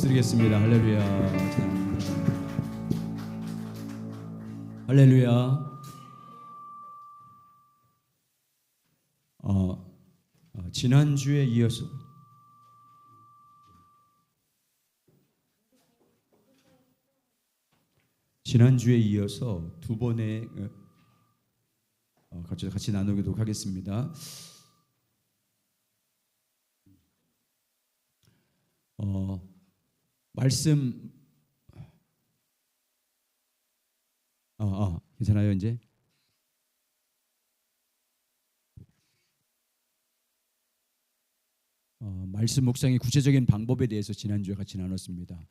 드리겠습니다. 할렐루야. 할렐루야. 지난주에 이어서 두 번의 같이 나누기도 하겠습니다. 말씀 괜찮아요 이제? 말씀 묵상의 구체적인 방법에 대해서 지난주에 같이 나눴습니다.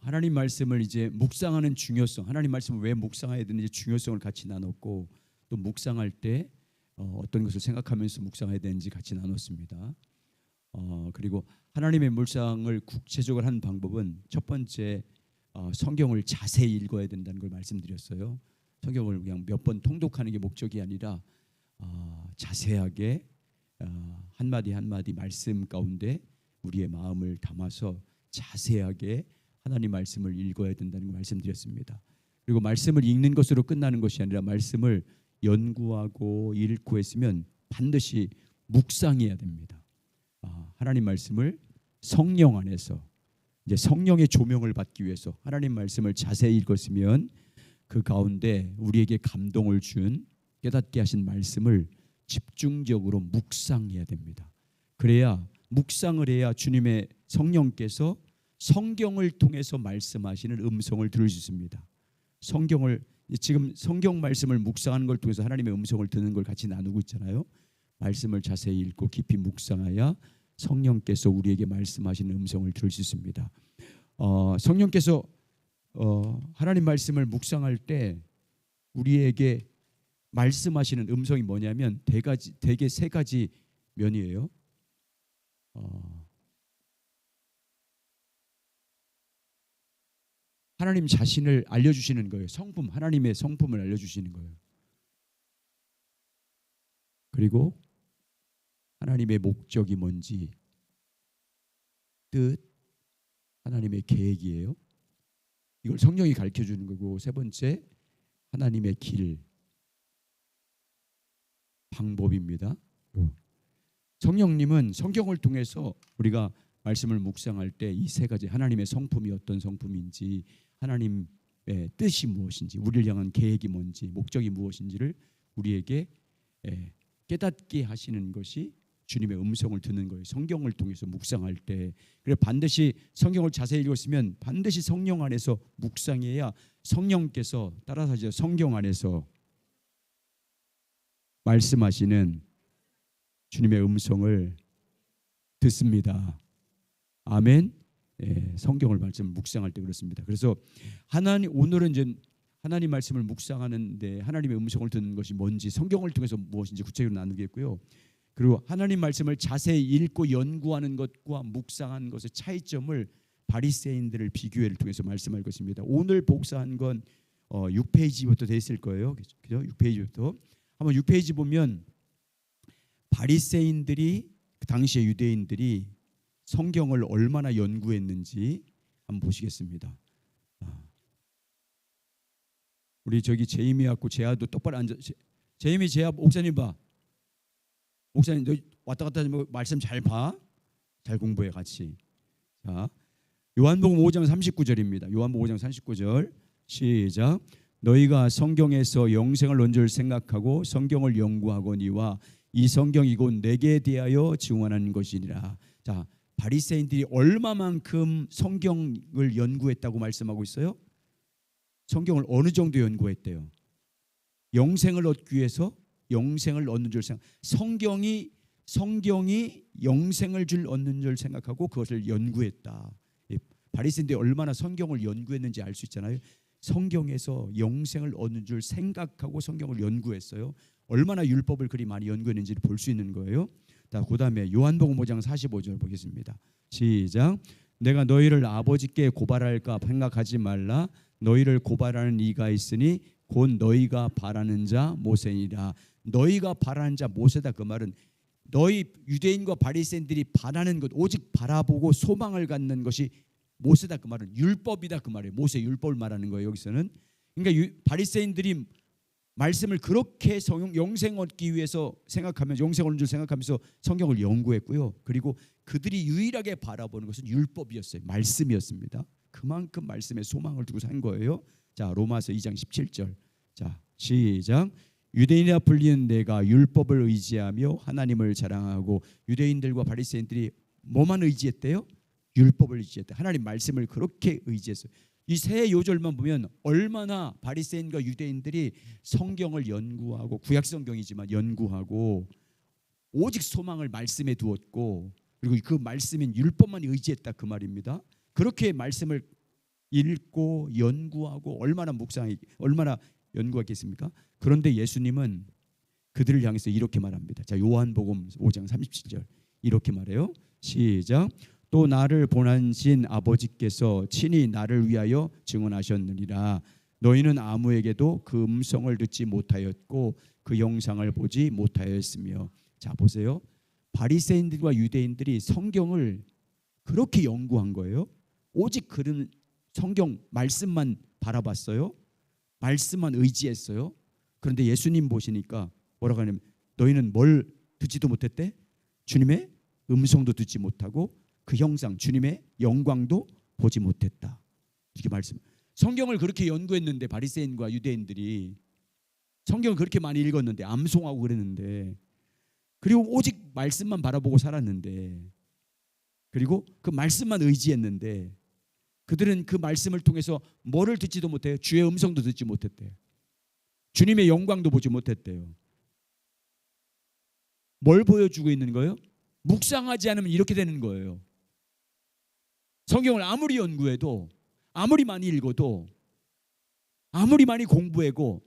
하나님 말씀을 이제 묵상하는 중요성, 하나님 말씀을 왜 묵상해야 되는지 중요성을 같이 나눴고, 또 묵상할 때 어떤 것을 생각하면서 묵상해야 되는지 같이 나눴습니다. 그리고 하나님의 묵상을 구체적으로 하는 방법은 첫 번째 성경을 자세히 읽어야 된다는 걸 말씀드렸어요. 성경을 그냥 몇 번 통독하는 게 목적이 아니라 자세하게 한마디 한마디 말씀 가운데 우리의 마음을 담아서 자세하게 하나님 말씀을 읽어야 된다는 걸 말씀드렸습니다. 그리고 말씀을 읽는 것으로 끝나는 것이 아니라 말씀을 연구하고 읽고 했으면 반드시 묵상해야 됩니다. 하나님 말씀을 성령 안에서 이제 성령의 조명을 받기 위해서 하나님 말씀을 자세히 읽었으면 그 가운데 우리에게 감동을 준 깨닫게 하신 말씀을 집중적으로 묵상해야 됩니다. 그래야 묵상을 해야 주님의 성령께서 성경을 통해서 말씀하시는 음성을 들을 수 있습니다. 지금 성경 말씀을 묵상하는 걸 통해서 하나님의 음성을 듣는 걸 같이 나누고 있잖아요. 말씀을 자세히 읽고 깊이 묵상하여 성령께서 우리에게 말씀하시는 음성을 들을 수 있습니다. 성령께서 하나님 말씀을 묵상할 때 우리에게 말씀하시는 음성이 뭐냐면 대개 세 가지 면이에요. 하나님 자신을 알려주시는 거예요. 하나님의 성품을 알려주시는 거예요. 그리고 하나님의 목적이 뭔지, 뜻, 하나님의 계획이에요. 이걸 성령이 가르쳐주는 거고, 세 번째 하나님의 길, 방법입니다. 성령님은 성경을 통해서 우리가 말씀을 묵상할 때 이 세 가지, 하나님의 성품이 어떤 성품인지, 하나님의 뜻이 무엇인지, 우리를 향한 계획이 뭔지, 목적이 무엇인지를 우리에게 깨닫게 하시는 것이 주님의 음성을 듣는 거예요. 성경을 통해서 묵상할 때. 그래서 반드시 성경을 자세히 읽었으면 반드시 성령 안에서 묵상해야 성령께서 따라서 성경 안에서 말씀하시는 주님의 음성을 듣습니다. 아멘. 성경을 묵상할 때 그렇습니다. 그래서 오늘은 이제 하나님 말씀을 묵상하는데 하나님의 음성을 듣는 것이 뭔지, 성경을 통해서 무엇인지 구체적으로 나누겠고요. 그리고 하나님 말씀을 자세히 읽고 연구하는 것과 묵상하는 것의 차이점을 바리새인들을 비교를 통해서 말씀할 것입니다. 오늘 복사한 건 6페이지부터 돼 있을 거예요. 그죠? 6페이지부터. 한번 6페이지 보면 바리새인들이 그 당시의 유대인들이 성경을 얼마나 연구했는지 한번 보시겠습니다. 우리 저기 제이미하고 제아도 똑바로 앉아. 제이미, 제아, 목사님 봐. 목사님 너 왔다 갔다 하지 말고 말씀 잘 봐. 잘 공부해 같이. 자, 요한복음 5장 39절입니다. 요한복음 5장 39절 시작. 너희가 성경에서 영생을 얻은 줄 생각하고 성경을 연구하거니와 이 성경이 곧 내게 대하여 증언하는 것이니라. 자, 바리새인들이 얼마만큼 성경을 연구했다고 말씀하고 있어요? 성경을 어느 정도 연구했대요? 영생을 얻기 위해서 영생을 얻는 줄 성경이 영생을 얻는 줄 생각하고 그것을 연구했다. 바리새인들이 얼마나 성경을 연구했는지 알 수 있잖아요. 성경에서 영생을 얻는 줄 생각하고 성경을 연구했어요. 얼마나 율법을 그리 많이 연구했는지를 볼 수 있는 거예요. 그 다음에 요한복음 5장 45절 보겠습니다. 시작. 내가 너희를 아버지께 고발할까 생각하지 말라. 너희를 고발하는 이가 있으니 곧 너희가 바라는 자 모세니라. 너희가 바라는 자 모세다. 그 말은 너희 유대인과 바리새인들이 바라는 것, 오직 바라보고 소망을 갖는 것이 모세다 그 말은 율법이다 그 말이에요. 모세 율법을 말하는 거예요. 여기서는. 그러니까 바리새인들이 말씀을 그렇게 영생 얻기 위해서 생각하면서 영생 얻는 줄 생각하면서 성경을 연구했고요. 그리고 그들이 유일하게 바라보는 것은 율법이었어요. 말씀이었습니다. 그만큼 말씀에 소망을 두고 산 거예요. 자, 로마서 2장 17절. 자, 시작. 유대인이라 불리는 내가 율법을 의지하며 하나님을 자랑하고. 유대인들과 바리새인들이 뭐만 의지했대요? 율법을 의지했대. 하나님 말씀을 그렇게 의지했어요. 이 세 요절만 보면 얼마나 바리새인과 유대인들이 성경을 연구하고, 구약 성경이지만 연구하고 오직 소망을 말씀에 두었고, 그리고 그 말씀인 율법만 의지했다 그 말입니다. 그렇게 말씀을 읽고 연구하고 얼마나 연구하겠습니까? 그런데 예수님은 그들을 향해서 이렇게 말합니다. 자, 요한복음 5장 37절 이렇게 말해요. 시작. 또 나를 보내신 아버지께서 친히 나를 위하여 증언하셨느니라. 너희는 아무에게도 그 음성을 듣지 못하였고 그 영상을 보지 못하였으며. 자, 보세요. 바리새인들과 유대인들이 성경을 그렇게 연구한 거예요. 오직 그런 성경 말씀만 바라봤어요. 말씀만 의지했어요. 그런데 예수님 보시니까 뭐라고 하냐면 너희는 뭘 듣지도 못했대? 주님의 음성도 듣지 못하고 그 형상 주님의 영광도 보지 못했다. 이렇게 말씀. 성경을 그렇게 연구했는데 바리새인과 유대인들이 성경을 그렇게 많이 읽었는데 암송하고 그랬는데, 그리고 오직 말씀만 바라보고 살았는데, 그리고 그 말씀만 의지했는데 그들은 그 말씀을 통해서 뭐를 듣지도 못해요? 주의 음성도 듣지 못했대요. 주님의 영광도 보지 못했대요. 뭘 보여주고 있는 거예요? 묵상하지 않으면 이렇게 되는 거예요. 성경을 아무리 연구해도, 아무리 많이 읽어도, 아무리 많이 공부하고,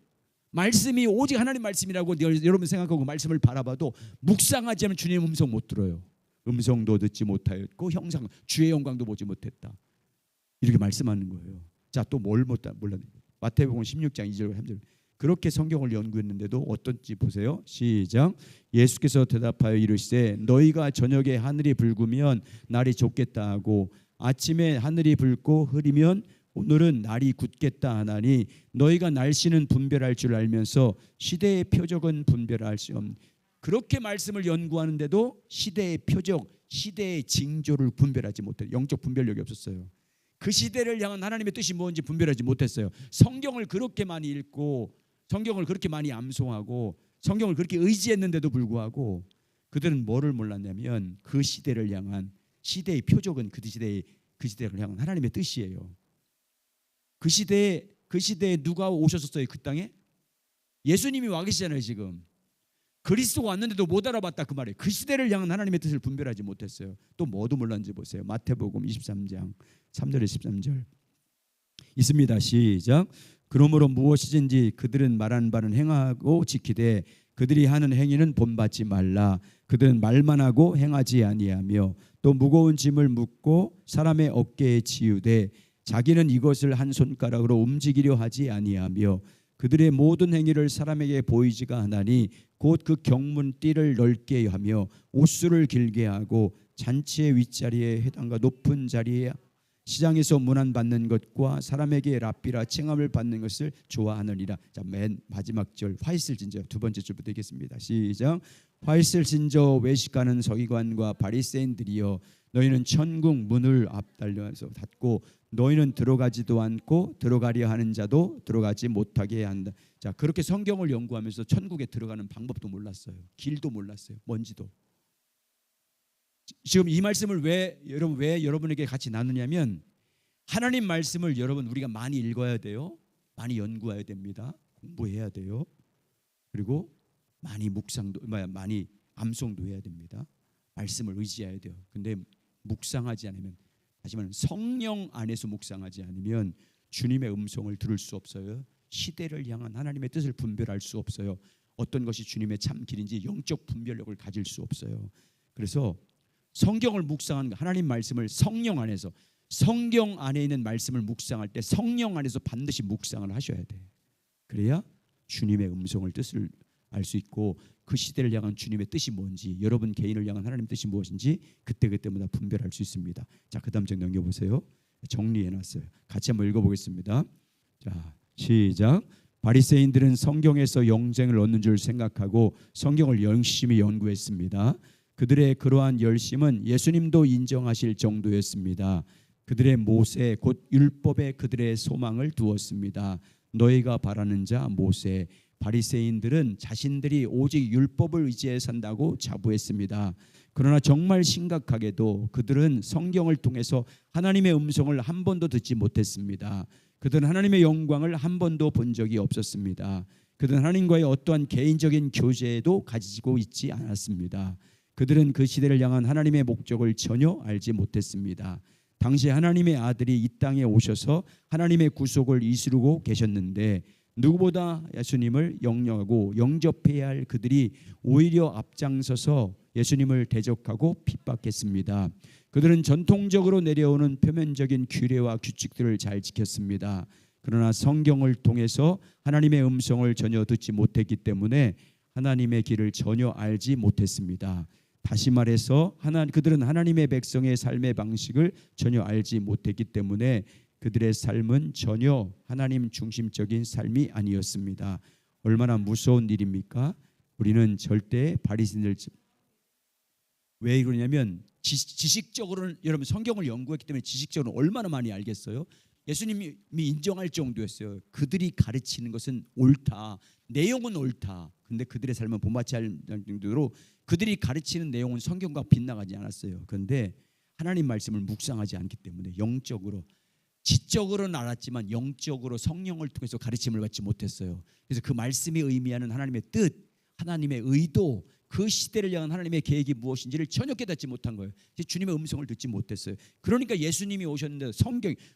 말씀이 오직 하나님 말씀이라고 여러분 생각하고 말씀을 바라봐도 묵상하지 않으면 주님의 음성 못 들어요. 음성도 듣지 못하였고 형상 주의 영광도 보지 못했다. 이렇게 말씀하는 거예요. 자, 또 뭘 몰랐네. 마태복음 16장 2절 3절. 그렇게 성경을 연구했는데도 어떤지 보세요. 시작. 예수께서 대답하여 이르시되 너희가 저녁에 하늘이 붉으면 날이 좁겠다 하고 아침에 하늘이 붉고 흐리면 오늘은 날이 굳겠다 하나니 너희가 날씨는 분별할 줄 알면서 시대의 표적은 분별할 수 없는. 그렇게 말씀을 연구하는데도 시대의 표적, 시대의 징조를 분별하지 못해요. 영적 분별력이 없었어요. 그 시대를 향한 하나님의 뜻이 뭔지 분별하지 못했어요. 성경을 그렇게 많이 읽고 성경을 그렇게 많이 암송하고 성경을 그렇게 의지했는데도 불구하고 그들은 뭐를 몰랐냐면 그 시대를 향한 시대의 표적은 그 시대를 향한 하나님의 뜻이에요. 그 시대에 누가 오셨었어요? 그 땅에 예수님이 와 계시잖아요. 지금 그리스도가 왔는데도 못 알아봤다 그 말이에요. 그 시대를 향한 하나님의 뜻을 분별하지 못했어요. 또 뭐도 몰랐는지 보세요. 마태복음 23장 3절에 13절 있습니다. 시작. 그러므로 무엇이든지 그들은 말하는 바는 행하고 지키되 그들이 하는 행위는 본받지 말라. 그들은 말만 하고 행하지 아니하며 또 무거운 짐을 묻고 사람의 어깨에 지우되 자기는 이것을 한 손가락으로 움직이려 하지 아니하며 그들의 모든 행위를 사람에게 보이지가 하나니 곧 그 경문 띠를 넓게 하며 옷수를 길게 하고 잔치의 윗자리에 해당과 높은 자리에 시장에서 문안받는 것과 사람에게 랍비라 칭함을 받는 것을 좋아하느니라. 자, 맨 마지막 절 화이슬진저 두 번째 줄부터 읽겠습니다. 시작. 화이슬진저 외식하는 서기관과 바리새인들이여 너희는 천국 문을 앞달려서 닫고 너희는 들어가지도 않고 들어가려 하는 자도 들어가지 못하게 한다. 자, 그렇게 성경을 연구하면서 천국에 들어가는 방법도 몰랐어요. 길도 몰랐어요. 뭔지도. 지금 이 말씀을 왜 여러분에게 같이 나누냐면 하나님 말씀을 여러분 우리가 많이 읽어야 돼요. 많이 연구해야 됩니다. 공부해야 돼요. 그리고 많이 많이 암송도 해야 됩니다. 말씀을 의지해야 돼요. 근데 묵상하지 않으면, 하지만 성령 안에서 묵상하지 않으면 주님의 음성을 들을 수 없어요. 시대를 향한 하나님의 뜻을 분별할 수 없어요. 어떤 것이 주님의 참 길인지 영적 분별력을 가질 수 없어요. 그래서 성경을 묵상하는 하나님 말씀을 성령 안에서, 성경 안에 있는 말씀을 묵상할 때 성령 안에서 반드시 묵상을 하셔야 돼. 그래야 주님의 음성을 뜻을 알 수 있고 그 시대를 향한 주님의 뜻이 뭔지, 여러분 개인을 향한 하나님의 뜻이 무엇인지 그때그때마다 분별할 수 있습니다. 자, 그 다음 장 넘겨보세요. 정리해놨어요. 같이 한번 읽어보겠습니다. 자, 시작. 바리새인들은 성경에서 영생을 얻는 줄 생각하고 성경을 열심히 연구했습니다. 그들의 그러한 열심은 예수님도 인정하실 정도였습니다. 그들의 모세 곧 율법에 그들의 소망을 두었습니다. 너희가 바라는 자 모세. 바리새인들은 자신들이 오직 율법을 의지해 산다고 자부했습니다. 그러나 정말 심각하게도 그들은 성경을 통해서 하나님의 음성을 한 번도 듣지 못했습니다. 그들은 하나님의 영광을 한 번도 본 적이 없었습니다. 그들은 하나님과의 어떠한 개인적인 교제도 가지고 있지 않았습니다. 그들은 그 시대를 향한 하나님의 목적을 전혀 알지 못했습니다. 당시 하나님의 아들이 이 땅에 오셔서 하나님의 구속을 이루고 계셨는데 누구보다 예수님을 영령하고 영접해야 할 그들이 오히려 앞장서서 예수님을 대적하고 핍박했습니다. 그들은 전통적으로 내려오는 표면적인 규례와 규칙들을 잘 지켰습니다. 그러나 성경을 통해서 하나님의 음성을 전혀 듣지 못했기 때문에 하나님의 길을 전혀 알지 못했습니다. 다시 말해서 그들은 하나님의 백성의 삶의 방식을 전혀 알지 못했기 때문에 그들의 삶은 전혀 하나님 중심적인 삶이 아니었습니다. 얼마나 무서운 일입니까? 우리는 절대 바리새인들 왜 그러냐면 지식적으로는 여러분 성경을 연구했기 때문에 지식적으로 얼마나 많이 알겠어요? 예수님이 인정할 정도였어요. 그들이 가르치는 것은 옳다. 내용은 옳다. 근데 그들의 삶은 본받지 않을 정도로 그들이 가르치는 내용은 성경과 빗나가지 않았어요. 그런데 하나님 말씀을 묵상하지 않기 때문에 영적으로 지적으로는 알았지만 영적으로 성령을 통해서 가르침을 받지 못했어요. 그래서 그 말씀이 의미하는 하나님의 뜻, 하나님의 의도, 그 시대를 향한 하나님의 계획이 무엇인지를 전혀 깨닫지 못한 거예요. 주님의 음성을 듣지 못했어요. 그러니까 예수님이 오셨는데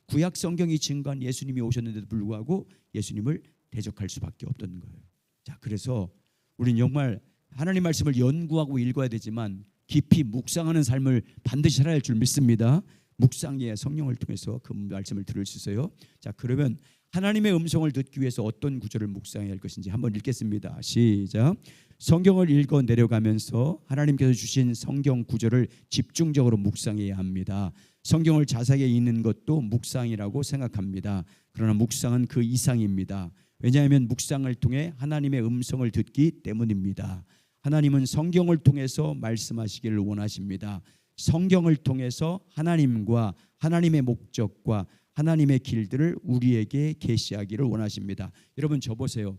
구약 성경이 증거한 예수님이 오셨는데도 불구하고 예수님을 대적할 수밖에 없던 거예요. 자, 그래서 우리는 정말 하나님 말씀을 연구하고 읽어야 되지만 깊이 묵상하는 삶을 반드시 살아야 할 줄 믿습니다. 묵상해야 성령을 통해서 그 말씀을 들을 수 있어요. 자, 그러면 하나님의 음성을 듣기 위해서 어떤 구절을 묵상해야 할 것인지 한번 읽겠습니다. 시작. 성경을 읽어 내려가면서 하나님께서 주신 성경 구절을 집중적으로 묵상해야 합니다. 성경을 자세하게 읽는 것도 묵상이라고 생각합니다. 그러나 묵상은 그 이상입니다. 왜냐하면 묵상을 통해 하나님의 음성을 듣기 때문입니다. 하나님은 성경을 통해서 말씀하시기를 원하십니다. 성경을 통해서 하나님과 하나님의 목적과 하나님의 길들을 우리에게 계시하기를 원하십니다. 여러분 저 보세요.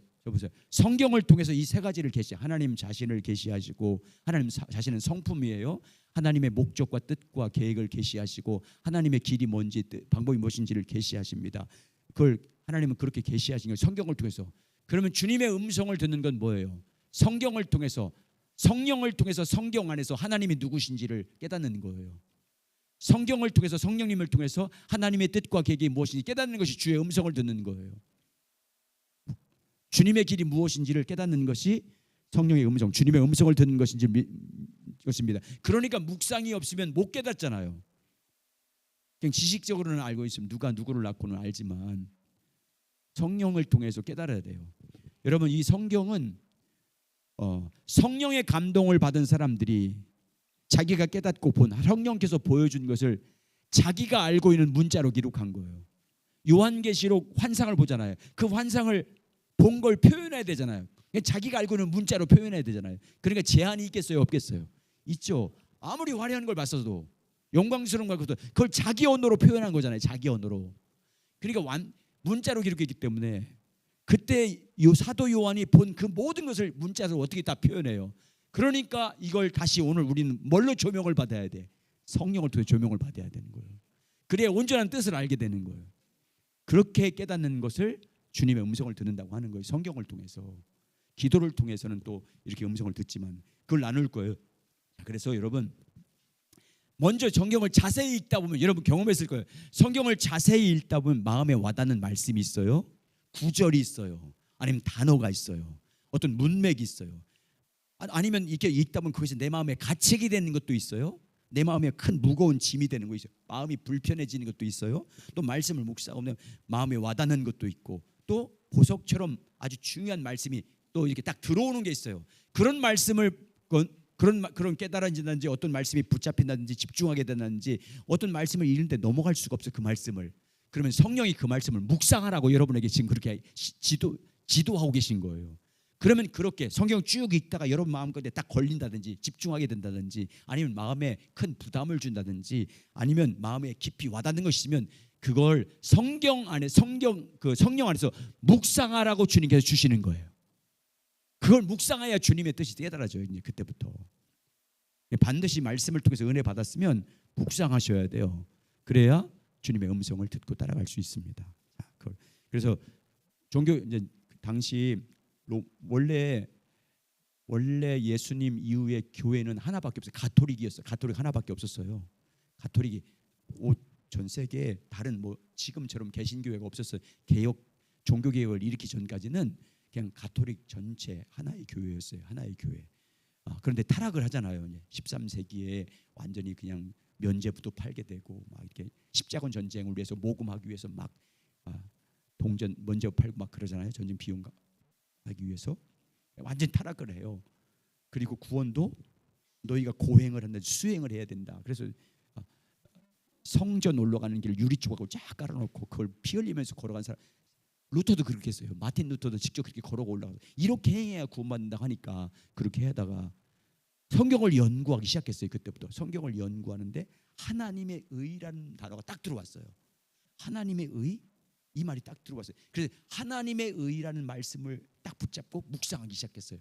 성경을 통해서 이 세 가지를 하나님 자신을 계시하시고 하나님 자신은 성품이에요. 하나님의 목적과 뜻과 계획을 계시하시고 하나님의 길이 뭔지 방법이 무엇인지를 계시하십니다. 그걸 하나님은 그렇게 계시하신 거예요. 성경을 통해서. 그러면 주님의 음성을 듣는 건 뭐예요? 성경을 통해서 성령을 통해서 성경 안에서 하나님이 누구신지를 깨닫는 거예요. 성경을 통해서 성령님을 통해서 하나님의 뜻과 계획이 무엇인지 깨닫는 것이 주의 음성을 듣는 거예요. 주님의 길이 무엇인지를 깨닫는 것이 성령의 음성, 주님의 음성을 듣는 것입니다. 그러니까 묵상이 없으면 못 깨닫잖아요. 그냥 지식적으로는 알고 있으면 누가 누구를 낳고는 알지만 성령을 통해서 깨달아야 돼요. 여러분 이 성경은 성령의 감동을 받은 사람들이 자기가 깨닫고 본 성령께서 보여준 것을 자기가 알고 있는 문자로 기록한 거예요. 요한계시록 환상을 보잖아요. 그 환상을 본 걸 표현해야 되잖아요. 자기가 알고 있는 문자로 표현해야 되잖아요. 그러니까 제한이 있겠어요, 없겠어요? 있죠. 아무리 화려한 걸 봤어도 영광스러운 걸 봤어도 그걸 자기 언어로 표현한 거잖아요. 자기 언어로. 그러니까 문자로 기록했기 때문에 그때 사도 요한이 본 그 모든 것을 문자로 어떻게 다 표현해요. 그러니까 이걸 다시 오늘 우리는 뭘로 조명을 받아야 돼? 성령을 통해 조명을 받아야 되는 거예요. 그래야 온전한 뜻을 알게 되는 거예요. 그렇게 깨닫는 것을 주님의 음성을 듣는다고 하는 거예요. 성경을 통해서. 기도를 통해서는 또 이렇게 음성을 듣지만 그걸 나눌 거예요. 그래서 여러분 먼저 성경을 자세히 읽다 보면 여러분 경험했을 거예요. 성경을 자세히 읽다 보면 마음에 와닿는 말씀이 있어요. 구절이 있어요. 아니면 단어가 있어요. 어떤 문맥이 있어요. 아니면 이렇게 읽다 보면 거기서 내 마음에 가책이 되는 것도 있어요. 내 마음에 큰 무거운 짐이 되는 거 있어요. 마음이 불편해지는 것도 있어요. 또 말씀을 묵상하면 마음에 와닿는 것도 있고 또 보석처럼 아주 중요한 말씀이 또 이렇게 딱 들어오는 게 있어요. 그런 말씀을 그런 깨달아진다든지 어떤 말씀이 붙잡힌다든지 집중하게 된다든지 어떤 말씀을 읽는데 넘어갈 수가 없어요. 그 말씀을. 그러면 성령이 그 말씀을 묵상하라고 여러분에게 지금 그렇게 지도하고 계신 거예요. 그러면 그렇게 성경 쭉 읽다가 여러분 마음가운데 딱 걸린다든지 집중하게 된다든지 아니면 마음에 큰 부담을 준다든지 아니면 마음에 깊이 와닿는 것이면 그걸 성령 안에서 묵상하라고 주님께서 주시는 거예요. 그걸 묵상해야 주님의 뜻이 깨달아져요. 이제 그때부터 반드시 말씀을 통해서 은혜 받았으면 묵상하셔야 돼요. 그래야 주님의 음성을 듣고 따라갈 수 있습니다. 그래서 종교 이제 당시 원래 예수님 이후에 교회는 하나밖에 없어요. 가톨릭이었어요. 가톨릭 하나밖에 없었어요. 가톨릭이 전 세계에 다른 지금처럼 개신교회가 없었어요. 종교 개혁을 일으키기 전까지는 그냥 가톨릭 전체 하나의 교회였어요. 하나의 교회. 그런데 타락을 하잖아요. 13세기에 완전히 그냥 면죄부도 팔게 되고 막 이렇게 십자군 전쟁을 위해서 모금하기 위해서 막 동전 면죄부 팔고 막 그러잖아요. 전쟁 비용 하기 위해서 완전 타락을 해요. 그리고 구원도 너희가 고행을 한다, 수행을 해야 된다. 그래서 성전 올라가는 길 유리 조각을 쫙 깔아놓고 그걸 피 흘리면서 걸어간 사람. 루터도 그렇게 했어요. 마틴 루터도 직접 그렇게 걸어가 올라가서 이렇게 행해야 구원받는다 하니까 그렇게 하다가 성경을 연구하기 시작했어요. 그때부터 성경을 연구하는데 하나님의 의라는 단어가 딱 들어왔어요. 하나님의 의? 이 말이 딱 들어왔어요. 그래서 하나님의 의라는 말씀을 딱 붙잡고 묵상하기 시작했어요.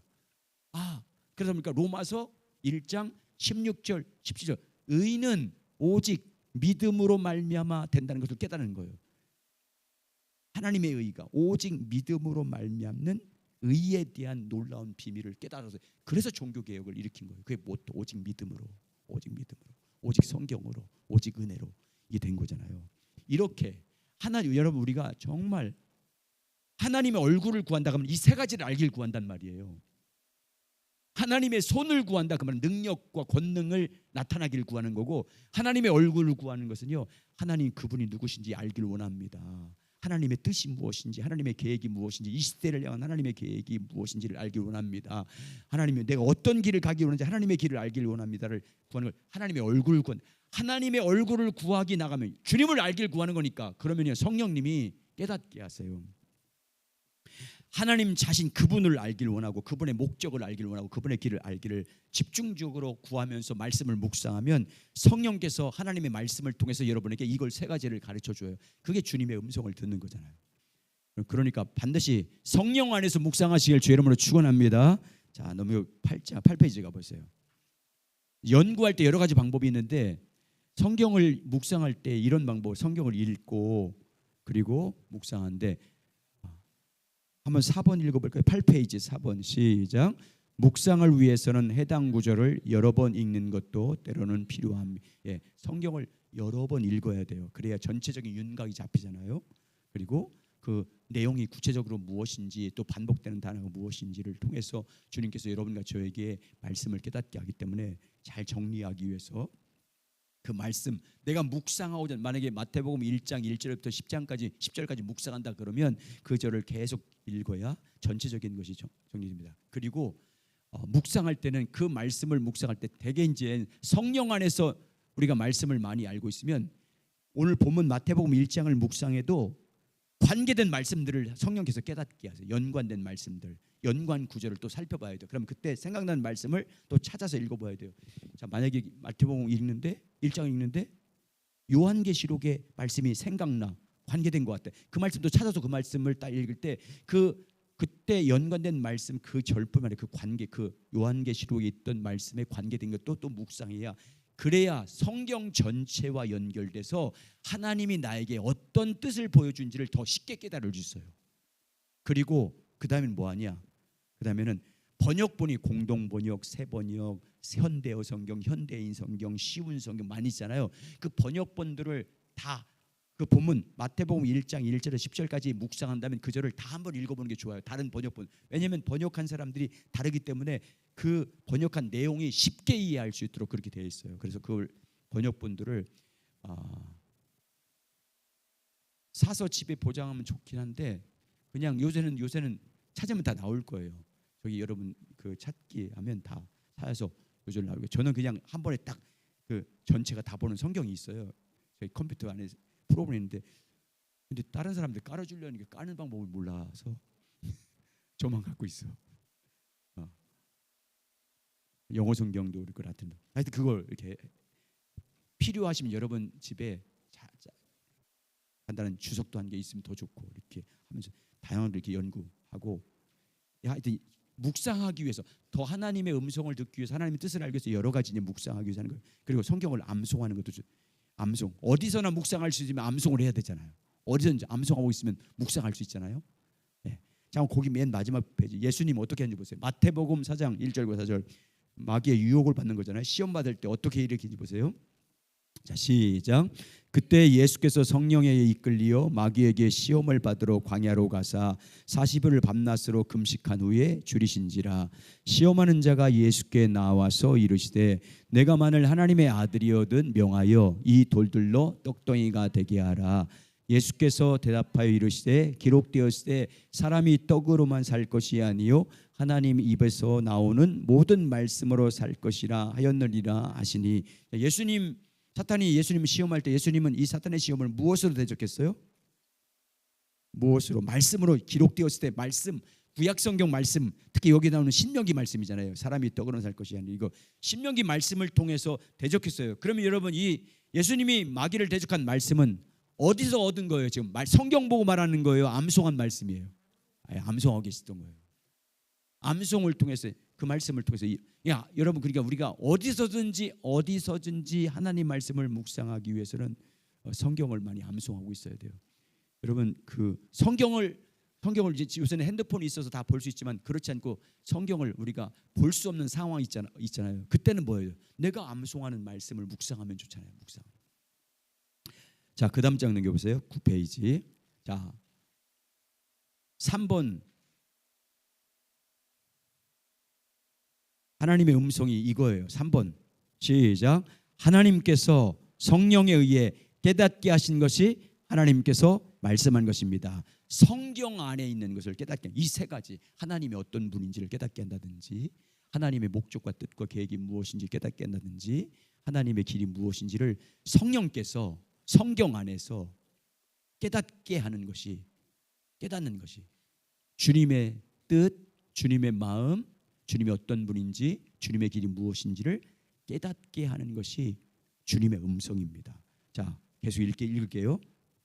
그러다 보니까 로마서 1장 16절 17절 의는 오직 믿음으로 말미암아 된다는 것을 깨달은 거예요. 하나님의 의가 오직 믿음으로 말미암는 의에 대한 놀라운 비밀을 깨달아서 그래서 종교개혁을 일으킨 거예요. 그게 뭐 오직 믿음으로 오직 성경으로 오직 은혜로 이게 된 거잖아요. 이렇게 여러분 우리가 정말 하나님의 얼굴을 구한다 그러면 이 세 가지를 알길 구한단 말이에요. 하나님의 손을 구한다 그러면 능력과 권능을 나타나길 구하는 거고 하나님의 얼굴을 구하는 것은요 하나님 그분이 누구신지 알길 원합니다. 하나님의 뜻이 무엇인지 하나님의 계획이 무엇인지 이 시대를 향한 하나님의 계획이 무엇인지를 알길 원합니다. 하나님이 내가 어떤 길을 가기 원하는지 하나님의 길을 알길 원합니다를 구하는 걸 하나님의 얼굴을 하나님의 얼굴을 구하기 나가면 주님을 알길 구하는 거니까 그러면요 성령님이 깨닫게 하세요. 하나님 자신 그분을 알길 원하고 그분의 목적을 알길 원하고 그분의 길을 알기를 집중적으로 구하면서 말씀을 묵상하면 성령께서 하나님의 말씀을 통해서 여러분에게 이걸 세 가지를 가르쳐 줘요. 그게 주님의 음성을 듣는 거잖아요. 그러니까 반드시 성령 안에서 묵상하시길 주 이름으로 축원합니다. 자, 넘어 8페이지 가보세요. 연구할 때 여러 가지 방법이 있는데 성경을 묵상할 때 이런 방법, 성경을 읽고 그리고 묵상하는데 한번 4번 읽어볼까요? 8페이지 4번 시작. 묵상을 위해서는 해당 구절을 여러 번 읽는 것도 때로는 필요합니다. 성경을 여러 번 읽어야 돼요. 그래야 전체적인 윤곽이 잡히잖아요. 그리고 그 내용이 구체적으로 무엇인지 또 반복되는 단어가 무엇인지를 통해서 주님께서 여러분과 저에게 말씀을 깨닫게 하기 때문에 잘 정리하기 위해서 그 말씀 내가 묵상하고자 만약에 마태복음 1장 1절부터 10절까지 묵상한다 그러면 그 절을 계속 읽어야 전체적인 것이 정리됩니다. 그리고 묵상할 때는 그 말씀을 묵상할 때 대개 이제 성령 안에서 우리가 말씀을 많이 알고 있으면 오늘 본문 마태복음 1장을 묵상해도 관계된 말씀들을 성령께서 깨닫게 하세요. 연관된 말씀들, 연관 구절을 또 살펴봐야 돼요. 그럼 그때 생각나는 말씀을 또 찾아서 읽어봐야 돼요. 자, 만약에 마태복음 1장 읽는데 요한계시록의 말씀이 생각나 관계된 것 같아. 그 말씀도 찾아서 그 말씀을 딱 읽을 때 그때 연관된 말씀 그 절뿐만 아니라 그 관계 그 요한계시록에 있던 말씀에 관계된 것도 또 묵상해야 그래야 성경 전체와 연결돼서 하나님이 나에게 어떤 뜻을 보여준지를 더 쉽게 깨달을 수 있어요. 그리고 그 다음엔 뭐하냐? 그 다음에는 번역본이 공동번역, 새번역, 현대어 성경, 현대인 성경, 쉬운 성경 많이 있잖아요. 그 번역본들을 다 그 본문 마태복음 1장 1절에서 10절까지 묵상한다면 그 절을 다 한번 읽어보는 게 좋아요. 다른 번역본. 왜냐하면 번역한 사람들이 다르기 때문에 그 번역한 내용이 쉽게 이해할 수 있도록 그렇게 되어 있어요. 그래서 그 번역본들을 사서 집에 보장하면 좋긴 한데 그냥 요새는 찾으면 다 나올 거예요. 저기 여러분 그 찾기 하면 다 사서 요절 나오고 저는 그냥 한 번에 딱 그 전체가 다 보는 성경이 있어요. 저희 컴퓨터 안에 프로그램인데 근데 다른 사람들 깔아주려는 게 까는 방법을 몰라서 저만 갖고 있어. 영어 성경도 그럴 것 같은데 하여튼 그걸 이렇게 필요하시면 여러분 집에 간단한 주석도 한 개 있으면 더 좋고 이렇게 하면서 다양한 걸 이렇게 연구하고 하여튼 묵상하기 위해서 더 하나님의 음성을 듣기 위해서 하나님의 뜻을 알기 위해서 여러 가지 묵상하기 위해서 하는 거예요. 그리고 성경을 암송하는 것도 암송 어디서나 묵상할 수 있으면 암송을 해야 되잖아요. 어디서든지 암송하고 있으면 묵상할 수 있잖아요. 네. 자 거기 맨 마지막 페이지 예수님 어떻게 하는지 보세요. 마태복음 4장 1절과 4절 마귀의 유혹을 받는 거잖아요. 시험 받을 때 어떻게 일으키는지 보세요. 자 시작. 그때 예수께서 성령에 이끌리어 마귀에게 시험을 받으러 광야로 가사 40일을 밤낮으로 금식한 후에 줄이신지라. 시험하는 자가 예수께 나와서 이르시되 내가 만일 하나님의 아들이거든 명하여 이 돌들로 떡덩이가 되게 하라. 예수께서 대답하여 이르시되 기록되었으되 사람이 떡으로만 살 것이 아니요 하나님 입에서 나오는 모든 말씀으로 살 것이라 하였느니라 하시니 예수님 사탄이 예수님을 시험할 때 예수님은 이 사탄의 시험을 무엇으로 대적했어요? 무엇으로? 말씀으로. 기록되었을 때 말씀, 구약성경 말씀, 특히 여기 나오는 신명기 말씀이잖아요. 사람이 떡으로 살 것이 아니라 이거 신명기 말씀을 통해서 대적했어요. 그러면 여러분 이 예수님이 마귀를 대적한 말씀은 어디서 얻은 거예요? 지금 성경 보고 말하는 거예요? 암송한 말씀이에요? 암송하고 계시던 거예요. 암송을 통해서 그 말씀을 통해서 여러분 그러니까 우리가 어디서든지 하나님 말씀을 묵상하기 위해서는 성경을 많이 암송하고 있어야 돼요. 여러분 그 성경을 이제 요새는 핸드폰이 있어서 다 볼 수 있지만 그렇지 않고 성경을 우리가 볼 수 없는 상황이 있잖아요. 그때는 뭐예요? 내가 암송하는 말씀을 묵상하면 좋잖아요. 묵상. 자, 그 다음 장 넘겨보세요. 9페이지. 자, 3번 하나님의 음성이 이거예요. 3번 시작. 하나님께서 성령에 의해 깨닫게 하신 것이 하나님께서 말씀한 것입니다. 성경 안에 있는 것을 깨닫게 이 세 가지 하나님이 어떤 분인지를 깨닫게 한다든지 하나님의 목적과 뜻과 계획이 무엇인지 깨닫게 한다든지 하나님의 길이 무엇인지를 성령께서 성경 안에서 깨닫게 하는 것이 깨닫는 것이 주님의 뜻, 주님의 마음, 주님이 어떤 분인지 주님의 길이 무엇인지를 깨닫게 하는 것이 주님의 음성입니다. 자, 계속 읽을게요.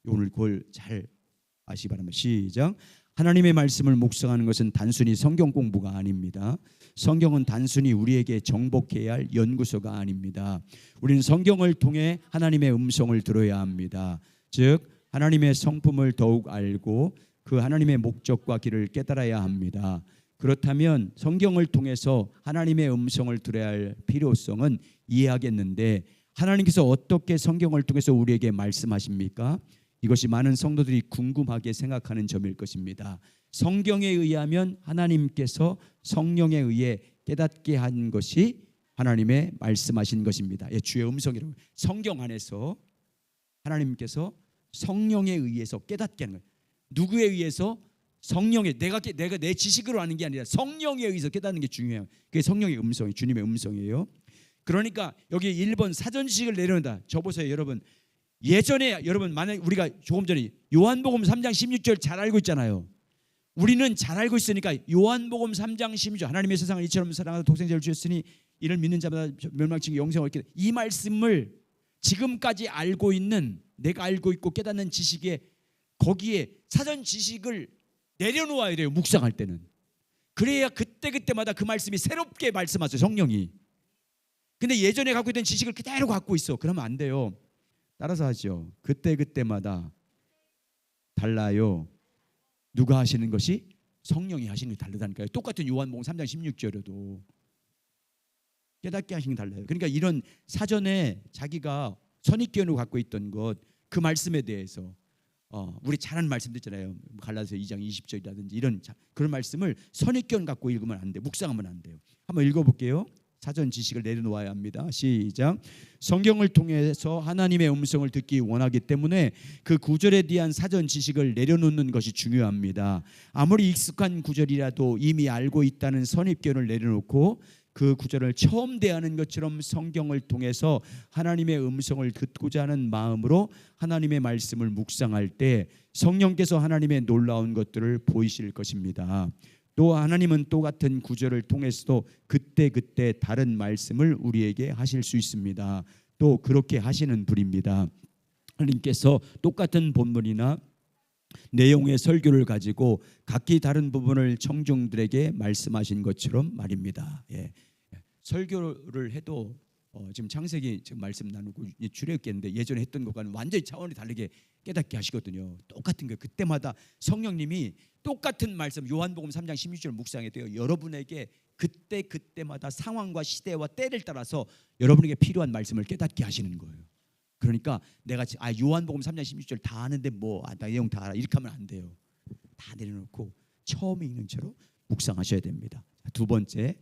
오늘 그걸 잘 아시기 바랍니다. 시작. 하나님의 말씀을 묵상하는 것은 단순히 성경 공부가 아닙니다. 성경은 단순히 우리에게 정복해야 할 연구소가 아닙니다. 우리는 성경을 통해 하나님의 음성을 들어야 합니다. 즉 하나님의 성품을 더욱 알고 그 하나님의 목적과 길을 깨달아야 합니다. 그렇다면 성경을 통해서 하나님의 음성을 들어야 할 필요성은 이해하겠는데 하나님께서 어떻게 성경을 통해서 우리에게 말씀하십니까? 이것이 많은 성도들이 궁금하게 생각하는 점일 것입니다. 성경에 의하면 하나님께서 성령에 의해 깨닫게 한 것이 하나님의 말씀하신 것입니다. 주의 음성이라고. 성경 안에서 하나님께서 성령에 의해서 깨닫게 하는 거예요. 누구에 의해서? 성령에 내가 내 지식으로 아는 게 아니라 성령에 의해서 깨닫는 게 중요해요. 그게 성령의 음성이 주님의 음성이에요. 그러니까 여기 1번 사전 지식을 내려놓는다. 저 보세요, 여러분. 예전에 여러분 만약 우리가 조금 전에 요한복음 3장 16절 잘 알고 있잖아요. 우리는 잘 알고 있으니까 요한복음 3장 16절 하나님의 세상을 이처럼 사랑하사 독생자를 주셨으니 이를 믿는 자마다 멸망치 영생을 얻게 이 말씀을 지금까지 알고 있는 내가 알고 있고 깨닫는 지식에 거기에 사전 지식을 내려놓아야 돼요. 묵상할 때는. 그래야 그때마다 그 말씀이 새롭게 말씀하세요. 성령이. 근데 예전에 갖고 있던 지식을 그대로 갖고 있어. 그러면 안 돼요. 따라서 하죠. 그때마다 달라요. 누가 하시는 것이? 성령이 하시는 게 다르다니까요. 똑같은 요한복음 3장 16절에도 깨닫게 하시는 게 달라요. 그러니까 이런 사전에 자기가 선입견으로 갖고 있던 것 그 말씀에 대해서 우리 잘 아는 말씀도 있잖아요. 갈라디아서 2장 20절이라든지 이런 그런 말씀을 선입견 갖고 읽으면 안 돼요. 묵상하면 안 돼요. 한번 읽어볼게요. 사전 지식을 내려놓아야 합니다. 시작. 성경을 통해서 하나님의 음성을 듣기 원하기 때문에 그 구절에 대한 사전 지식을 내려놓는 것이 중요합니다. 아무리 익숙한 구절이라도 이미 알고 있다는 선입견을 내려놓고 그 구절을 처음 대하는 것처럼 성경을 통해서 하나님의 음성을 듣고자 하는 마음으로 하나님의 말씀을 묵상할 때 성령께서 하나님의 놀라운 것들을 보이실 것입니다. 또 하나님은 똑같은 구절을 통해서도 그때그때 다른 말씀을 우리에게 하실 수 있습니다. 또 그렇게 하시는 분입니다. 하나님께서 똑같은 본문이나 내용의 설교를 가지고 각기 다른 부분을 청중들에게 말씀하신 것처럼 말입니다. 예. 설교를 해도 지금 창세기 지금 말씀 나누고 출애굽기인데 예전에 했던 것과는 완전히 차원이 다르게 깨닫게 하시거든요. 똑같은 거 그때마다 성령님이 똑같은 말씀 요한복음 3장 16절 묵상해도요. 여러분에게 그때마다 상황과 시대와 때를 따라서 여러분에게 필요한 말씀을 깨닫게 하시는 거예요. 그러니까 내가 요한복음 3장 16절 다 아는데 내용 다 알아 이렇게 하면 안 돼요. 다 내려놓고 처음 읽는 채로 묵상하셔야 됩니다. 두 번째,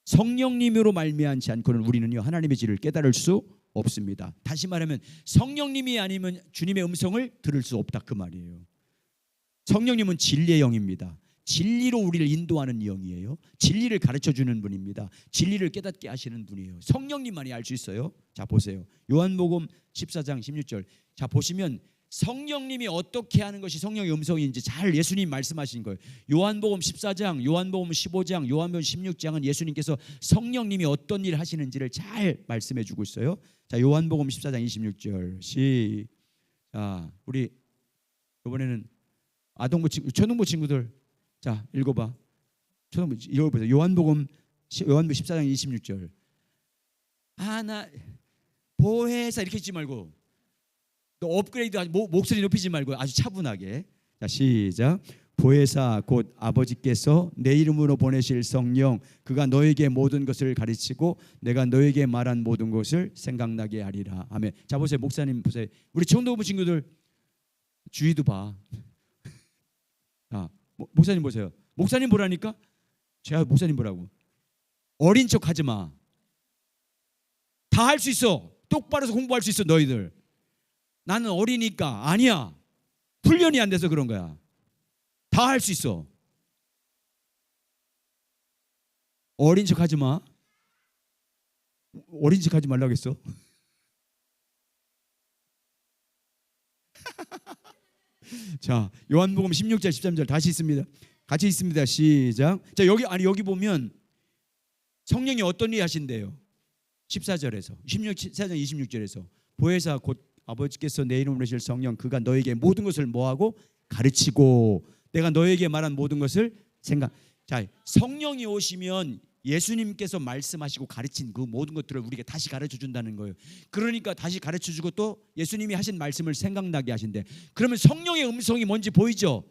성령님으로 말미암지 않고는 우리는요 하나님의 진리를 깨달을 수 없습니다. 다시 말하면 성령님이 아니면 주님의 음성을 들을 수 없다 그 말이에요. 성령님은 진리의 영입니다. 진리로 우리를 인도하는 영이에요. 진리를 가르쳐주는 분입니다. 진리를 깨닫게 하시는 분이에요. 성령님만이 알 수 있어요. 자 보세요. 요한복음 14장 16절. 자 보시면 성령님이 어떻게 하는 것이 성령의 음성인지 잘 예수님 말씀하신 거예요. 요한복음 14장, 요한복음 15장, 요한복음 16장은 예수님께서 성령님이 어떤 일을 하시는지를 잘 말씀해 주고 있어요. 자 요한복음 14장 26절 자 우리 이번에는 아동부 친구, 초등부 친구들 자 읽어봐. 초등부 읽어보세요. 요한복음 14장 26절. 나 보혜사 이렇게 했지 말고 또 업그레이드 목소리 높이지 말고 아주 차분하게. 자 시작. 보혜사 곧 아버지께서 내 이름으로 보내실 성령 그가 너에게 모든 것을 가르치고 내가 너에게 말한 모든 것을 생각나게 하리라. 아멘. 자 보세요. 목사님 보세요. 우리 청도부 친구들 주의도 봐. 자 목사님 보세요. 목사님 보라니까. 제가 목사님 보라고. 어린 척 하지 마. 다 할 수 있어. 똑바로 해서 공부할 수 있어 너희들. 나는 어리니까. 아니야. 훈련이 안 돼서 그런 거야. 다 할 수 있어. 어린 척 하지 마. 어린 척 하지 말라고 했어. 자 요한복음 16절 13절 다시 있습니다. 같이 있습니다. 시작. 자 여기 보면 성령이 어떤 일 하신대요. 14절에서 14장 26절에서 보혜사 곧 아버지께서 내 이름으로 오실 성령 그가 너에게 모든 것을 뭐하고 가르치고 내가 너에게 말한 모든 것을 생각. 자 성령이 오시면 예수님께서 말씀하시고 가르친 그 모든 것들을 우리에게 다시 가르쳐 준다는 거예요. 그러니까 다시 가르쳐 주고 또 예수님이 하신 말씀을 생각나게 하신대. 그러면 성령의 음성이 뭔지 보이죠?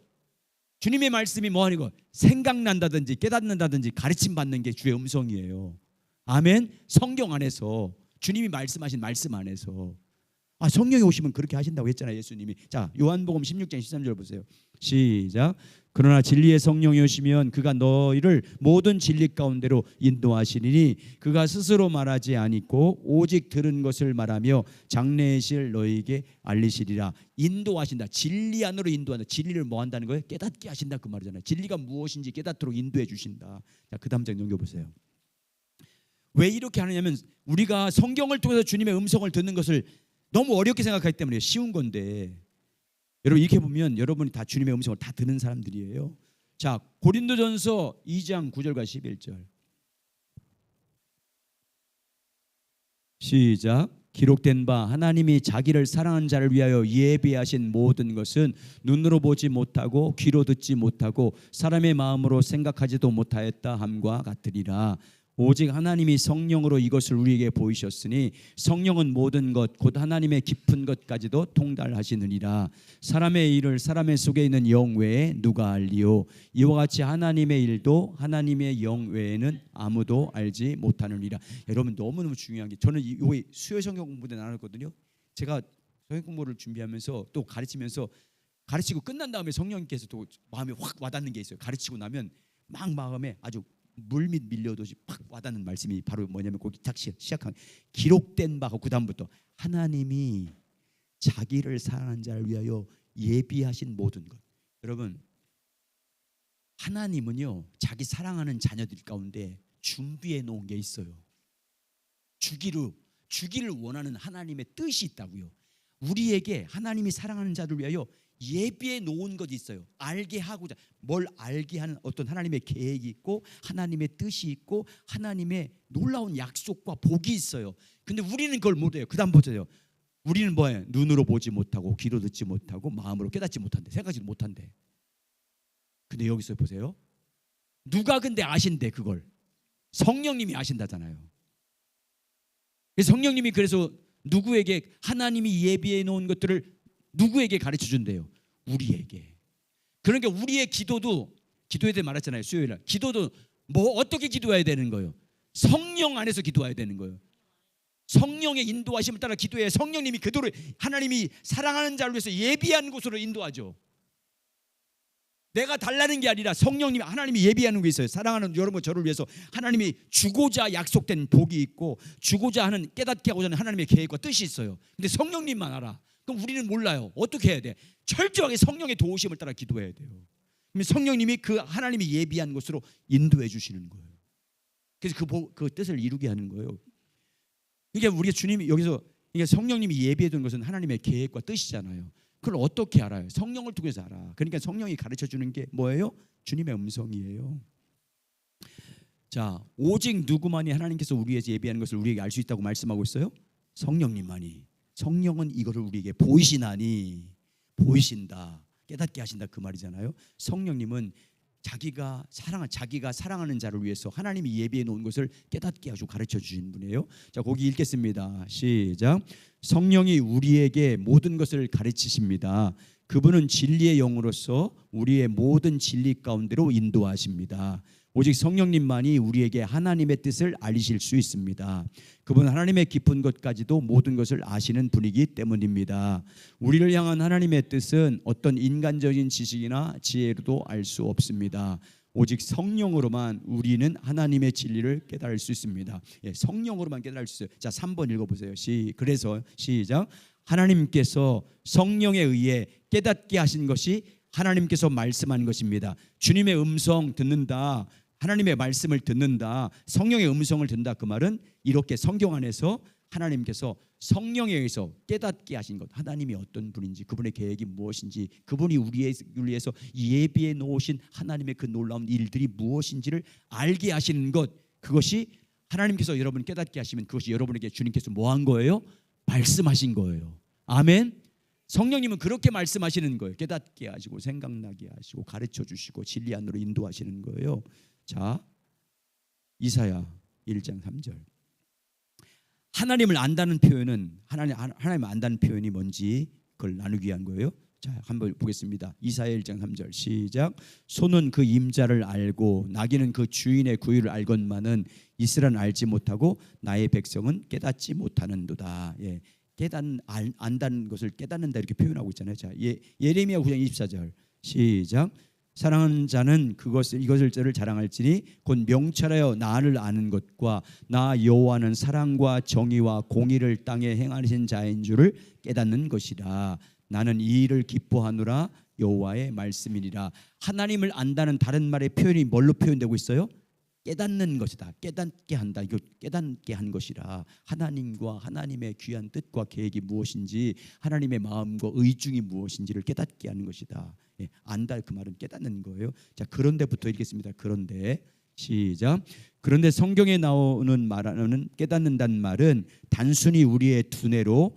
주님의 말씀이 뭐하는 생각난다든지 깨닫는다든지 가르침 받는 게 주의 음성이에요. 아멘. 성경 안에서 주님이 말씀하신 말씀 안에서 성령이 오시면 그렇게 하신다고 했잖아요 예수님이. 자 요한복음 16장 13절 보세요. 시작. 그러나 진리의 성령이 오시면 그가 너희를 모든 진리 가운데로 인도하시리니 그가 스스로 말하지 아니고 오직 들은 것을 말하며 장래의실 너희에게 알리시리라. 인도하신다. 진리 안으로 인도한다. 진리를 뭐 한다는 거예요? 깨닫게 하신다 그 말이잖아요. 진리가 무엇인지 깨닫도록 인도해 주신다. 자 그 다음 장 넘겨보세요. 왜 이렇게 하느냐면 우리가 성경을 통해서 주님의 음성을 듣는 것을 너무 어렵게 생각하기 때문에. 쉬운 건데 여러분 이렇게 보면 여러분이 다 주님의 음성을 다 듣는 사람들이에요. 자 고린도전서 2장 9절과 11절 시작. 기록된 바 하나님이 자기를 사랑하는 자를 위하여 예비하신 모든 것은 눈으로 보지 못하고 귀로 듣지 못하고 사람의 마음으로 생각하지도 못하였다 함과 같으리라. 오직 하나님이 성령으로 이것을 우리에게 보이셨으니 성령은 모든 것 곧 하나님의 깊은 것까지도 통달하시느니라. 사람의 일을 사람의 속에 있는 영 외에 누가 알리요. 이와 같이 하나님의 일도 하나님의 영 외에는 아무도 알지 못하느니라. 여러분 너무너무 중요한 게 저는 이 수요 성경 공부 때 나눴거든요. 제가 성경 공부를 준비하면서 또 가르치면서 가르치고 끝난 다음에 성령님께서 또 마음에 확 와닿는 게 있어요. 가르치고 나면 막 마음에 아주 물밑 밀려오듯이 팍 와닿는 말씀이 바로 뭐냐면 거기 딱 시작한 기록된 바고 그 다음부터 하나님이 자기를 사랑하는 자를 위하여 예비하신 모든 것. 여러분 하나님은요 자기 사랑하는 자녀들 가운데 준비해 놓은 게 있어요. 주기를 원하는 하나님의 뜻이 있다고요. 우리에게 하나님이 사랑하는 자를 위하여 예비해 놓은 것이 있어요. 알게 하고자, 뭘 알게 하는 어떤 하나님의 계획이 있고 하나님의 뜻이 있고 하나님의 놀라운 약속과 복이 있어요. 근데 우리는 그걸 못해요. 그 다음 보세요. 우리는 뭐예요? 눈으로 보지 못하고 귀로 듣지 못하고 마음으로 깨닫지 못한대, 생각하지도 못한대. 근데 여기서 보세요. 누가 근데 아신대? 그걸 성령님이 아신다잖아요. 성령님이 그래서 누구에게, 하나님이 예비해 놓은 것들을 누구에게 가르쳐 준대요? 우리에게. 그러니까 우리의 기도에 대해 말했잖아요. 수요일날 기도도 뭐 어떻게 기도해야 되는 거예요? 성령 안에서 기도해야 되는 거예요. 성령의 인도하심을 따라 기도해. 성령님이 그대로 하나님이 사랑하는 자를 위해서 예비한 곳으로 인도하죠. 내가 달라는 게 아니라 성령님이, 하나님이 예비하는 게 있어요. 사랑하는 여러분 저를 위해서 하나님이 주고자 약속된 복이 있고 주고자 하는, 깨닫게 하고자 하는 하나님의 계획과 뜻이 있어요. 근데 성령님만 알아. 그럼 우리는 몰라요. 어떻게 해야 돼? 철저하게 성령의 도우심을 따라 기도해야 돼요. 그러면 성령님이 그 하나님이 예비한 곳으로 인도해 주시는 거예요. 그래서 그 뜻을 이루게 하는 거예요. 이게 우리가 주님이 여기서, 이게 성령님이 예비해 둔 것은 하나님의 계획과 뜻이잖아요. 그걸 어떻게 알아요? 성령을 통해서 알아. 그러니까 성령이 가르쳐 주는 게 뭐예요? 주님의 음성이에요. 자, 오직 누구만이 하나님께서 우리에게 예비하는 것을 우리에게 알 수 있다고 말씀하고 있어요? 성령님만이. 성령은 이거를 우리에게 보이시나니, 보이신다, 깨닫게 하신다, 그 말이잖아요. 성령님은 자기가 사랑하는 자를 위해서 하나님이 예비해 놓은 것을 깨닫게 하시고 가르쳐 주신 분이에요. 자, 거기 읽겠습니다. 시작. 성령이 우리에게 모든 것을 가르치십니다. 그분은 진리의 영으로서 우리의 모든 진리 가운데로 인도하십니다. 오직 성령님만이 우리에게 하나님의 뜻을 알리실 수 있습니다. 그분 하나님의 깊은 것까지도 모든 것을 아시는 분이기 때문입니다. 우리를 향한 하나님의 뜻은 어떤 인간적인 지식이나 지혜로도 알 수 없습니다. 오직 성령으로만 우리는 하나님의 진리를 깨달을 수 있습니다. 예, 성령으로만 깨달을 수 있어요. 자, 3번 읽어보세요. 그래서 시작. 하나님께서 성령에 의해 깨닫게 하신 것이 하나님께서 말씀한 것입니다. 주님의 음성 듣는다, 하나님의 말씀을 듣는다, 성령의 음성을 듣는다, 그 말은 이렇게 성경 안에서 하나님께서 성령에 의해서 깨닫게 하신 것, 하나님이 어떤 분인지, 그분의 계획이 무엇인지, 그분이 우리를 위해서 예비해 놓으신 하나님의 그 놀라운 일들이 무엇인지를 알게 하시는 것, 그것이 하나님께서 여러분 깨닫게 하시면 그것이 여러분에게 주님께서 뭐 한 거예요? 말씀하신 거예요. 아멘. 성령님은 그렇게 말씀하시는 거예요. 깨닫게 하시고 생각나게 하시고 가르쳐 주시고 진리 안으로 인도하시는 거예요. 자, 이사야 1장 3절. 하나님을 안다는 표현은 하나님을 안다는 표현이 뭔지 그걸 나누기 위한 거예요. 자, 한번 보겠습니다. 이사야 1장 3절 시작. 소는 그 임자를 알고 나귀는 그 주인의 구유를 알건만은 이스라엘은 알지 못하고 나의 백성은 깨닫지 못하는도다. 예. 안다는 것을 깨닫는다 이렇게 표현하고 있잖아요. 자, 예레미야 9장 24절 시작. 사랑하는 자는 이것을 자랑할지니 곧 명철하여 나를 아는 것과 나 여호와는 사랑과 정의와 공의를 땅에 행하신 자인 줄을 깨닫는 것이라. 나는 이 일을 기뻐하노라. 여호와의 말씀이니라. 하나님을 안다는 다른 말의 표현이 뭘로 표현되고 있어요? 깨닫는 것이다. 깨닫게 한다. 이거 깨닫게 한 것이라. 하나님과 하나님의 귀한 뜻과 계획이 무엇인지, 하나님의 마음과 의중이 무엇인지를 깨닫게 하는 것이다. 예, 안다 그 말은 깨닫는 거예요. 자, 그런데부터 읽겠습니다. 그런데 시작. 그런데 성경에 나오는 말하는 깨닫는다는 말은 단순히 우리의 두뇌로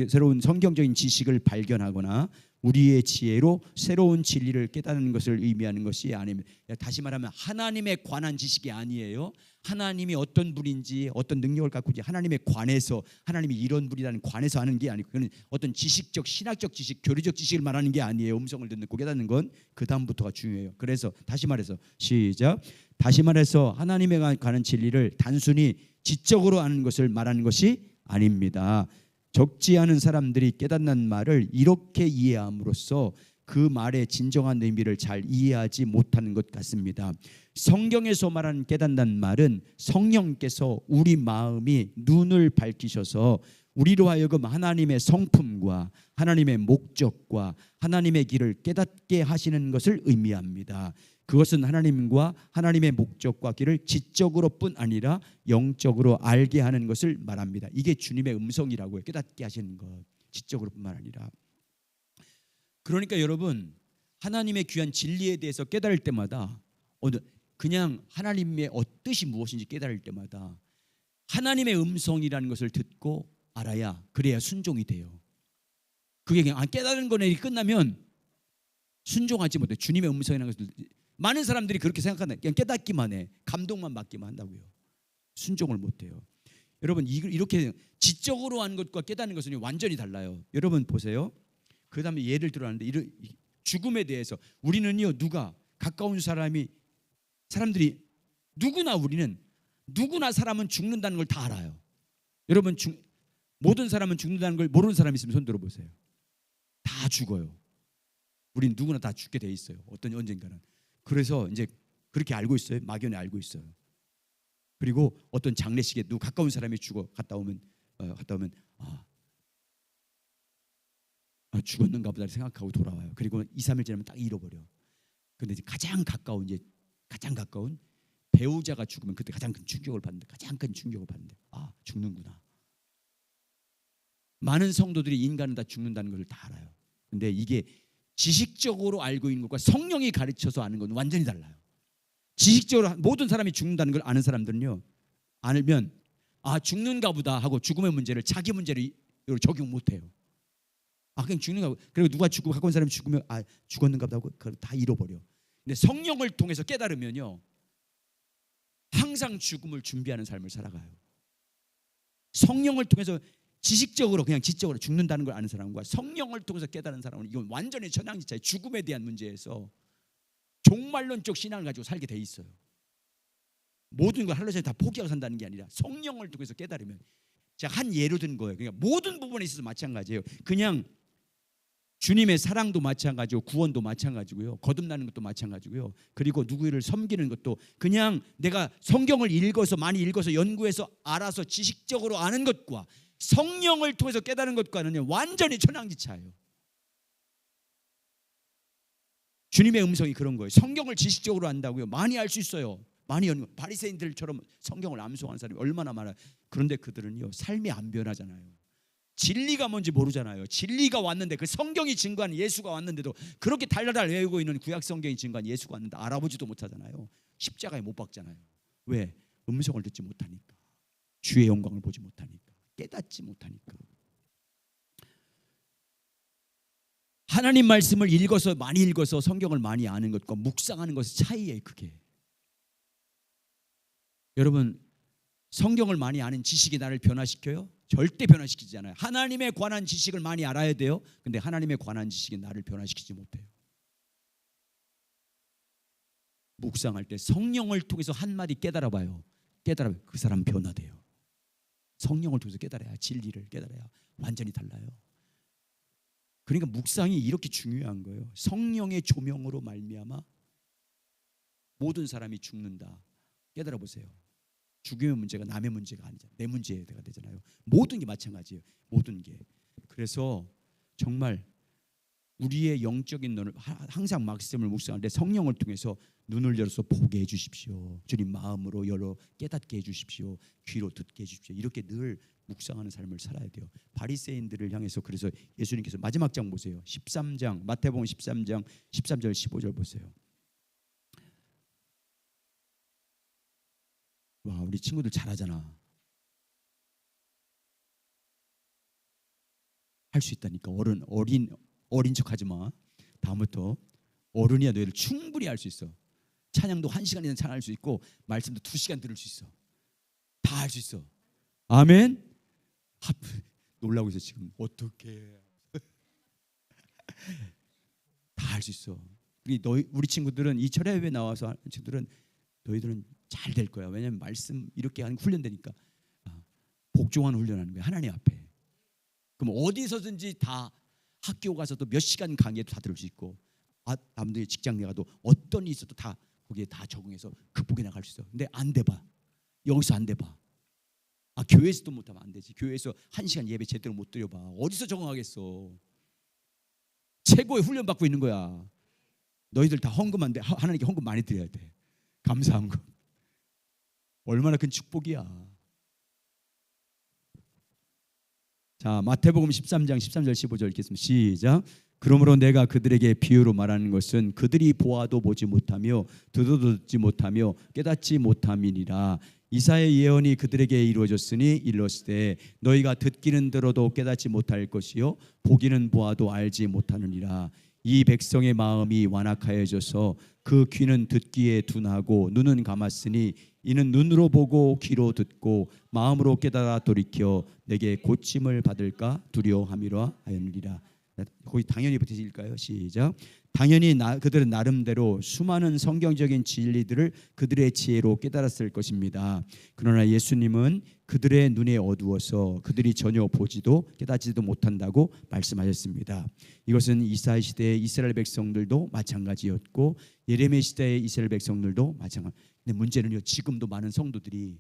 새로운 성경적인 지식을 발견하거나 우리의 지혜로 새로운 진리를 깨닫는 것을 의미하는 것이 아닙니다. 다시 말하면 하나님에 관한 지식이 아니에요. 하나님이 어떤 분인지, 어떤 능력을 갖고 있는지 하나님에 관해서, 하나님이 이런 분이라는 관해서 하는 게 아니고, 그건 어떤 지식적, 신학적 지식, 교리적 지식을 말하는 게 아니에요. 음성을 듣는 거 깨닫는 건 그 다음부터가 중요해요. 그래서 다시 말해서 시작. 다시 말해서 하나님에 관한 진리를 단순히 지적으로 아는 것을 말하는 것이 아닙니다. 적지 않은 사람들이 깨닫는 말을 이렇게 이해함으로써 그 말의 진정한 의미를 잘 이해하지 못하는 것 같습니다. 성경에서 말하는 깨닫는 말은 성령께서 우리 마음이 눈을 밝히셔서 우리로 하여금 하나님의 성품과 하나님의 목적과 하나님의 길을 깨닫게 하시는 것을 의미합니다. 그것은 하나님과 하나님의 목적과 길을 지적으로뿐 아니라 영적으로 알게 하는 것을 말합니다. 이게 주님의 음성이라고요. 깨닫게 하시는 것. 지적으로뿐만 아니라. 그러니까 여러분, 하나님의 귀한 진리에 대해서 깨달을 때마다 그냥 하나님의 뜻이 무엇인지 깨달을 때마다 하나님의 음성이라는 것을 듣고 알아야, 그래야 순종이 돼요. 그게 그냥 깨달은 거네 끝나면 순종하지 못해. 주님의 음성이라는 것을 많은 사람들이 그렇게 생각한다. 그냥 깨닫기만 해. 감동만 받기만 한다고요. 순종을 못해요. 여러분, 이렇게 지적으로 하는 것과 깨닫는 것은 완전히 달라요. 여러분 보세요. 그 다음에 예를 들어하는데, 죽음에 대해서 우리는요, 가까운 사람들이 누구나 사람은 죽는다는 걸 다 알아요. 여러분, 모든 사람은 죽는다는 걸 모르는 사람 있으면 손 들어보세요. 다 죽어요. 우린 누구나 다 죽게 돼 있어요. 언젠가는. 그래서 이제 그렇게 알고 있어요. 막연히 알고 있어요. 그리고 어떤 장례식에 가까운 사람이 갔다 오면 죽었는가 보다 생각하고 돌아와요. 그리고 2, 3일 지나면 딱 잃어버려. 근데 이제 가장 가까운 배우자가 죽으면 그때 가장 큰 충격을 받는데, 죽는구나. 많은 성도들이 인간은 다 죽는다는 걸 다 알아요. 근데 이게 지식적으로 알고 있는 것과 성령이 가르쳐서 아는 건 완전히 달라요. 지식적으로 모든 사람이 죽는다는 걸 아는 사람들은요, 알면 죽는가 보다 하고 죽음의 문제를 자기 문제로 적용 못해요. 그냥 죽는가 보다. 그리고 누가 죽고 가까운 사람이 죽으면 죽었는가 보다 하고 그걸 다 잃어버려. 근데 성령을 통해서 깨달으면요, 항상 죽음을 준비하는 삶을 살아가요. 성령을 통해서 지식적으로 그냥 지적으로 죽는다는 걸 아는 사람과 성령을 통해서 깨달은 사람은 이건 완전히 천양지차예요. 죽음에 대한 문제에서 종말론적 신앙을 가지고 살게 돼 있어요. 모든 걸 하루에 다 포기하고 산다는 게 아니라 성령을 통해서 깨달으면, 제가 한 예로 든 거예요. 그러니까 모든 부분에 있어서 마찬가지예요. 그냥 주님의 사랑도 마찬가지고 구원도 마찬가지고요. 거듭나는 것도 마찬가지고요. 그리고 누구를 섬기는 것도 그냥 내가 성경을 많이 읽어서 연구해서 알아서 지식적으로 아는 것과 성령을 통해서 깨달은 것과는 완전히 천양지차예요. 주님의 음성이 그런 거예요. 성경을 지식적으로 안다고요, 많이 알 수 있어요. 많이 바리새인들처럼 성경을 암송하는 사람이 얼마나 많아요. 그런데 그들은요, 삶이 안 변하잖아요. 진리가 뭔지 모르잖아요. 진리가 왔는데, 그 성경이 증거하는 예수가 왔는데도 그렇게 달달달 외우고 있는 구약 성경이 증거하는 예수가 왔는데 알아보지도 못하잖아요. 십자가에 못 박잖아요. 왜? 음성을 듣지 못하니까. 주의 영광을 보지 못하니까. 깨닫지 못하니까. 하나님 말씀을 많이 읽어서 성경을 많이 아는 것과 묵상하는 것의 차이예요. 그게. 여러분, 성경을 많이 아는 지식이 나를 변화시켜요? 절대 변화시키지 않아요. 하나님에 관한 지식을 많이 알아야 돼요. 근데 하나님에 관한 지식이 나를 변화시키지 못해요. 묵상할 때 성령을 통해서 한마디 깨달아봐요. 그 사람 변화돼요. 성령을 통해서 깨달아야, 진리를 깨달아야 완전히 달라요. 그러니까 묵상이 이렇게 중요한 거예요. 성령의 조명으로 말미암아 모든 사람이 죽는다. 깨달아 보세요. 죽음의 문제가 남의 문제가 아니잖아요. 내 문제가 되잖아요. 모든 게 마찬가지예요. 모든 게. 그래서 정말 우리의 영적인 눈을 항상 말씀을 묵상할 때 성령을 통해서 눈을 열어서 보게 해주십시오. 주님 마음으로 열어 깨닫게 해주십시오. 귀로 듣게 해주십시오. 이렇게 늘 묵상하는 삶을 살아야 돼요. 바리새인들을 향해서, 그래서 예수님께서 마지막 장 보세요. 13장 마태복음 13장 13절 15절 보세요. 와, 우리 친구들 잘하잖아. 할 수 있다니까. 어린 척하지 마. 다음부터 어른이야. 너희들 충분히 할 수 있어. 찬양도 1시간 이상 찬양할 수 있고 말씀도 2시간 들을 수 있어. 다 할 수 있어. 아멘. 놀라고 있어 지금. 어떻게 다 할 수 있어. 우리 친구들은, 이 철야회에 나와서 하는 친구들은 너희들은 잘 될 거야. 왜냐하면 말씀 이렇게 하는 훈련되니까. 복종하는 훈련하는 거야, 하나님 앞에. 그럼 어디서든지 다, 학교 가서도 몇 시간 강의도 다 들을 수 있고, 남들의 직장 내가도 어떤 일이 있어도 다 거기에 다 적응해서 극복해 나갈 수 있어. 근데 안 돼 봐. 여기서 안 돼 봐. 교회에서도 못하면 안 되지. 교회에서 1시간 예배 제대로 못 드려봐. 어디서 적응하겠어. 최고의 훈련 받고 있는 거야. 너희들 다 헌금한데 하나님께 헌금 많이 드려야 돼. 감사한 거. 얼마나 큰 축복이야. 자, 마태복음 13장 13절 15절 읽겠습니다. 시작. 그러므로 내가 그들에게 비유로 말하는 것은 그들이 보아도 보지 못하며 듣도 듣지 못하며 깨닫지 못함이니라. 이사야의 예언이 그들에게 이루어졌으니 일렀으되 너희가 듣기는 들어도 깨닫지 못할 것이요 보기는 보아도 알지 못하느니라. 이 백성의 마음이 완악하여져서 그 귀는 듣기에 둔하고 눈은 감았으니 이는 눈으로 보고 귀로 듣고 마음으로 깨달아 돌이켜 내게 고침을 받을까 두려워함이라 하였느니라. 거기 당연히 붙이실까요? 시작. 당연히 그들은 나름대로 수많은 성경적인 진리들을 그들의 지혜로 깨달았을 것입니다. 그러나 예수님은 그들의 눈에 어두워서 그들이 전혀 보지도 깨닫지도 못한다고 말씀하셨습니다. 이것은 이사야 시대의 이스라엘 백성들도 마찬가지였고 예레미야 시대의 이스라엘 백성들도 마찬가지. 근데 문제는요, 지금도 많은 성도들이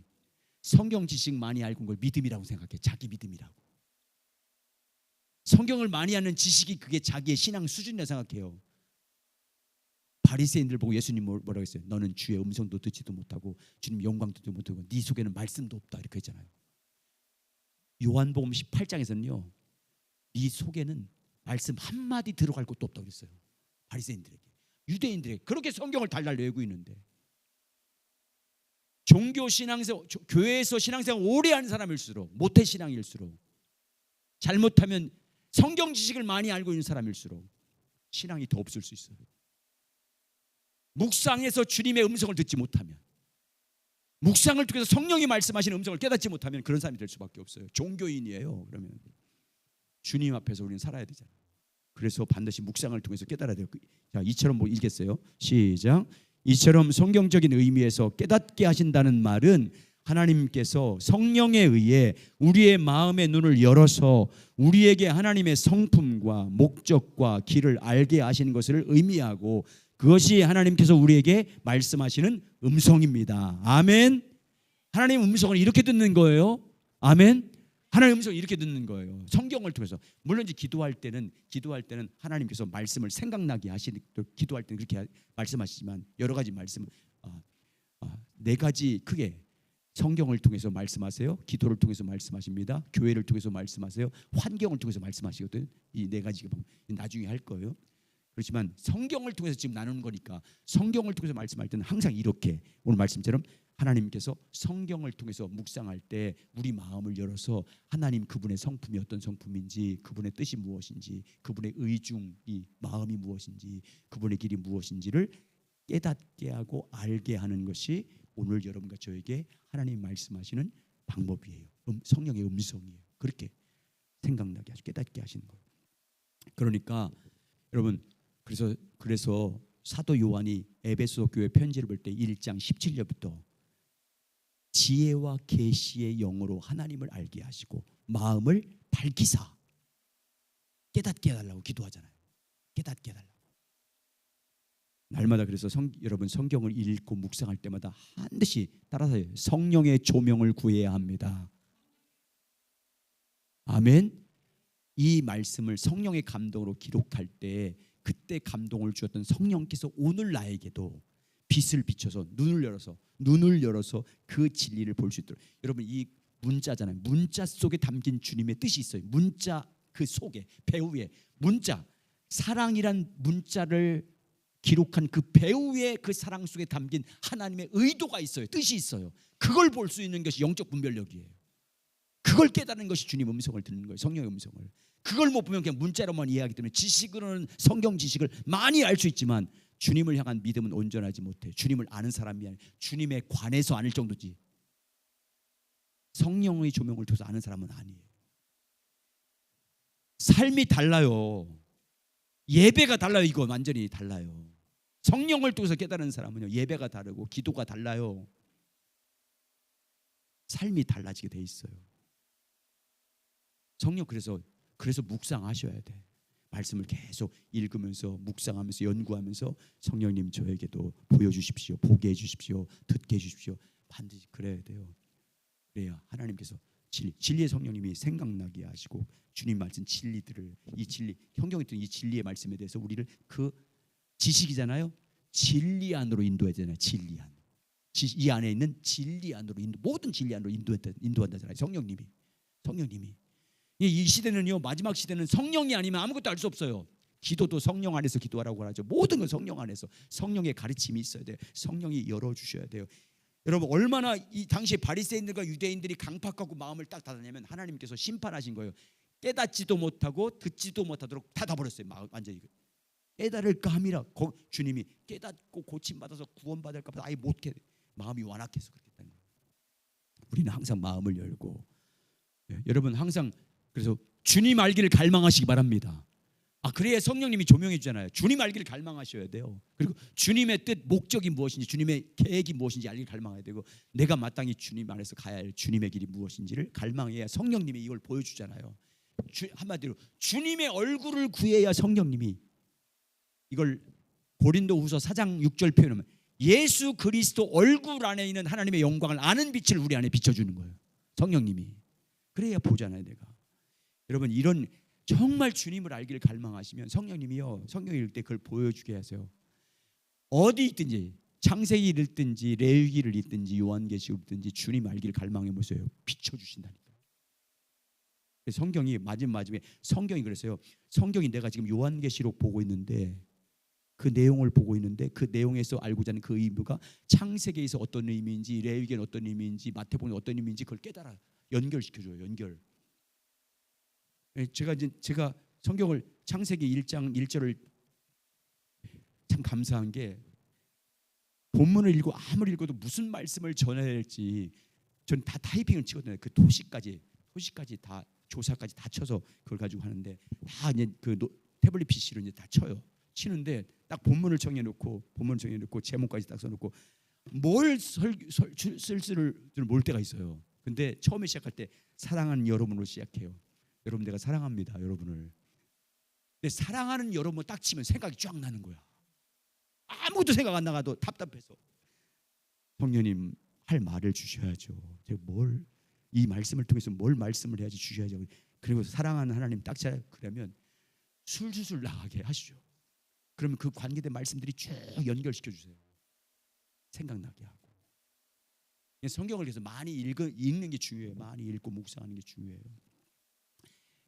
성경 지식 많이 알고 온 걸 믿음이라고 생각해. 자기 믿음이라고. 성경을 많이 아는 지식이 그게 자기의 신앙 수준이라 생각해요. 바리새인들 보고 예수님 뭐라고 했어요? 너는 주의 음성도 듣지도 못하고 주님 영광도 듣지 못하고 네 속에는 말씀도 없다 이렇게 했잖아요. 요한복음 18장에서는요, 네 속에는 말씀 한마디 들어갈 것도 없다고 그랬어요. 바리새인들에게, 유대인들에게. 그렇게 성경을 달달 외우고 있는데, 종교 신앙생활, 교회에서 신앙생활 오래 하는 사람일수록, 모태 신앙일수록, 잘못하면 성경 지식을 많이 알고 있는 사람일수록 신앙이 더 없을 수 있어요. 묵상에서 주님의 음성을 듣지 못하면, 묵상을 통해서 성령이 말씀하시는 음성을 깨닫지 못하면 그런 사람이 될 수밖에 없어요. 종교인이에요. 그러면 주님 앞에서 우리는 살아야 되잖아요. 그래서 반드시 묵상을 통해서 깨달아야 돼요. 자, 이처럼 뭐 읽겠어요? 시작. 이처럼 성경적인 의미에서 깨닫게 하신다는 말은 하나님께서 성령에 의해 우리의 마음의 눈을 열어서 우리에게 하나님의 성품과 목적과 길을 알게 하시는 것을 의미하고, 그것이 하나님께서 우리에게 말씀하시는 음성입니다. 아멘. 하나님 음성을 이렇게 듣는 거예요. 아멘. 하나님 음성을 이렇게 듣는 거예요. 성경을 통해서. 물론 이제 기도할 때는 하나님께서 말씀을 생각나게 하시는, 기도할 때는 그렇게 말씀하시지만 여러 가지 말씀, 네 가지 크게 성경을 통해서 말씀하세요. 기도를 통해서 말씀하십니다. 교회를 통해서 말씀하세요. 환경을 통해서 말씀하시거든. 이 네 가지가 나중에 할 거예요. 그렇지만 성경을 통해서 지금 나누는 거니까 성경을 통해서 말씀할 때는 항상 이렇게, 오늘 말씀처럼 하나님께서 성경을 통해서 묵상할 때 우리 마음을 열어서 하나님 그분의 성품이 어떤 성품인지, 그분의 뜻이 무엇인지, 그분의 의중이 마음이 무엇인지, 그분의 길이 무엇인지를 깨닫게 하고 알게 하는 것이 오늘 여러분과 저에게 하나님 말씀하시는 방법이에요. 성령의 음성이에요. 그렇게 생각나게 하시고 깨닫게 하시는 거예요. 그러니까 여러분, 그래서 사도 요한이 에베소 교회 편지를 볼 때 1장 17절부터 지혜와 계시의 영으로 하나님을 알게 하시고 마음을 밝히사 깨닫게 해달라고 기도하잖아요. 깨닫게 해달라고. 날마다 그래서 여러분 성경을 읽고 묵상할 때마다 반드시 따라서 성령의 조명을 구해야 합니다. 아멘. 이 말씀을 성령의 감동으로 기록할 때 그때 감동을 주었던 성령께서 오늘 나에게도 빛을 비춰서 눈을 열어서 그 진리를 볼 수 있도록. 여러분, 이 문자잖아요. 문자 속에 담긴 주님의 뜻이 있어요. 문자 그 속에, 배후에 문자, 사랑이란 문자를 기록한 그 배후의 그 사랑 속에 담긴 하나님의 의도가 있어요. 뜻이 있어요. 그걸 볼 수 있는 것이 영적 분별력이에요. 그걸 깨닫는 것이 주님 음성을 듣는 거예요. 성령의 음성을. 그걸 못 보면 그냥 문자로만 이해하기 때문에 지식으로는 성경 지식을 많이 알 수 있지만 주님을 향한 믿음은 온전하지 못해. 주님을 아는 사람이 아니라 주님에 관해서 아는 정도지, 성령의 조명을 통해서 아는 사람은 아니에요. 삶이 달라요. 예배가 달라요. 이건 완전히 달라요. 성령을 통해서 깨달은 사람은요, 예배가 다르고 기도가 달라요. 삶이 달라지게 돼 있어요. 성령, 그래서 묵상하셔야 돼. 말씀을 계속 읽으면서 묵상하면서 연구하면서 성령님 저에게도 보여주십시오, 보게 해주십시오, 듣게 해주십시오. 반드시 그래야 돼요. 그래야 하나님께서 진리의 성령님이 생각나게 하시고 주님 말씀 진리들을, 이 진리, 성경에 있던 이 진리의 말씀에 대해서 우리를 그 지식이잖아요. 진리 안으로 인도해야 되잖아요. 진리 안. 이 안에 있는 진리 안으로 모든 진리 안으로 인도한다잖아요. 성령님이. 이 시대는요, 마지막 시대는 성령이 아니면 아무것도 알 수 없어요. 기도도 성령 안에서 기도하라고 하죠. 모든 건 성령 안에서 성령의 가르침이 있어야 돼요. 성령이 열어주셔야 돼요. 여러분, 얼마나 이 당시에 바리새인들과 유대인들이 강팍하고 마음을 딱 닫았냐면 하나님께서 심판하신 거예요. 깨닫지도 못하고 듣지도 못하도록 닫아버렸어요. 완전히. 깨달을까 함이라. 주님이 깨닫고 고침받아서 구원받을까 봐 아예 못 깨. 마음이 완악해서 그렇게 했다는 거예요. 우리는 항상 마음을 열고, 여러분 항상 그래서 주님 알기를 갈망하시기 바랍니다. 그래야 성령님이 조명해 주잖아요. 주님 알기를 갈망하셔야 돼요. 그리고 주님의 뜻, 목적이 무엇인지, 주님의 계획이 무엇인지 알기를 갈망해야 되고, 내가 마땅히 주님 안에서 가야 할 주님의 길이 무엇인지를 갈망해야 성령님이 이걸 보여주잖아요. 한마디로 주님의 얼굴을 구해야 성령님이, 이걸 고린도후서 4장 6절 표현하면 예수 그리스도 얼굴 안에 있는 하나님의 영광을 아는 빛을 우리 안에 비춰주는 거예요. 성령님이. 그래야 보잖아요, 내가. 여러분, 이런 정말 주님을 알기를 갈망하시면 성령님이요, 성경 읽을 때 그걸 보여주게 하세요. 어디 있든지, 창세기를 읽든지 레위기를 읽든지 요한계시를 읽든지 주님 알기를 갈망해 보세요. 비춰주신다니까. 성경이 마지막에 성경이 그랬어요. 성경이 내가 지금 요한계시록 보고 있는데, 그 내용을 보고 있는데 그 내용에서 알고자 하는 그 의미가 창세기에서 어떤 의미인지, 레위기는 어떤 의미인지, 마태복음이 어떤 의미인지 그걸 깨달아 연결시켜줘요. 연결. 제가 성경을 창세기 1장 1절을 참 감사한 게, 본문을 읽고 아무리 읽어도 무슨 말씀을 전해야 할지 저는 다 타이핑을 치거든요. 그 토시까지 다 조사까지 다 쳐서 그걸 가지고 하는데, 다 이제 그 태블릿 PC로 이제 다 치는데 딱 본문을 정해놓고 제목까지 딱 써놓고 뭘 쓸 때가 있어요. 근데 처음에 시작할 때 사랑하는 여러분으로 시작해요. 여러분, 내가 사랑합니다, 여러분을. 근데 사랑하는 여러분 딱 치면 생각이 쫙 나는 거야. 아무것도 생각 안 나가도 답답해서 성령님 할 말을 주셔야죠. 제가 이 말씀을 통해서 뭘 말씀을 해야지 주셔야죠. 그리고 사랑하는 하나님 딱 잘, 그러면 술술 나가게 하시죠. 그러면 그 관계된 말씀들이 쭉 연결시켜 주세요. 생각나게 하고. 성경을 그래서 많이 읽는 게 중요해요. 많이 읽고 묵상하는 게 중요해요.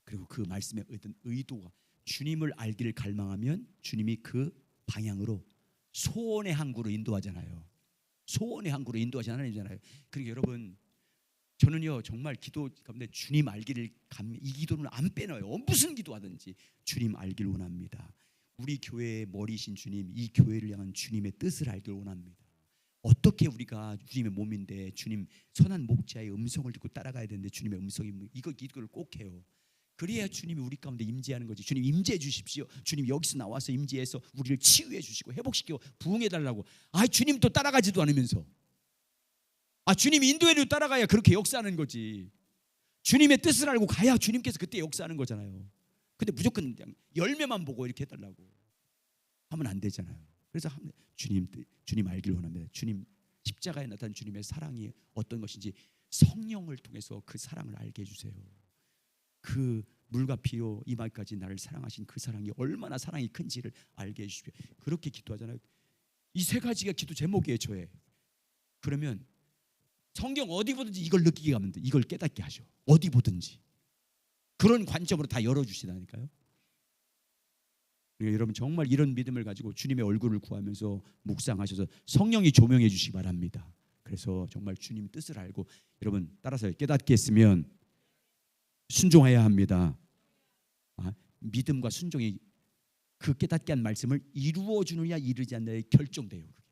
그리고 그 말씀의 어떤 의도가, 주님을 알기를 갈망하면 주님이 그 방향으로 소원의 항구로 인도하잖아요. 소원의 항구로 인도하시는 하나님이잖아요. 그러니까 여러분, 저는요 정말 기도 가운데 주님 알기를 이 기도는 안 빼놔요. 무슨 기도하든지 주님 알기를 원합니다. 우리 교회의 머리신 주님, 이 교회를 향한 주님의 뜻을 알기를 원합니다. 어떻게 우리가 주님의 몸인데 주님 선한 목자의 음성을 듣고 따라가야 되는데 주님의 음성이 이걸 꼭 해요. 그래야 주님이 우리 가운데 임재하는 거지. 주님 임재해 주십시오. 주님 여기서 나와서 임재해서 우리를 치유해 주시고 회복시켜 부흥해 달라고. 주님 또 따라가지도 않으면서. 주님 인도해도 따라가야 그렇게 역사하는 거지. 주님의 뜻을 알고 가야 주님께서 그때 역사하는 거잖아요. 근데 무조건 그냥 열매만 보고 이렇게 해달라고 하면 안 되잖아요. 그래서 주님 알기를 원합니다. 주님 십자가에 나타난 주님의 사랑이 어떤 것인지 성령을 통해서 그 사랑을 알게 해주세요. 그 물과 피로 이마까지 나를 사랑하신 그 사랑이 얼마나 사랑이 큰지를 알게 해주십시오. 그렇게 기도하잖아요. 이 세 가지가 기도 제목이에요, 저의. 그러면 성경 어디 보든지 이걸 느끼게 하면 돼. 이걸 깨닫게 하셔. 어디 보든지 그런 관점으로 다 열어주시다니까요. 그러니까 여러분 정말 이런 믿음을 가지고 주님의 얼굴을 구하면서 묵상하셔서 성령이 조명해 주시기 바랍니다. 그래서 정말 주님 뜻을 알고 여러분 따라서 깨닫게 했으면 순종해야 합니다. 믿음과 순종이 그 깨닫게 한 말씀을 이루어 주느냐 이루지 않느냐에 결정돼요. 그게.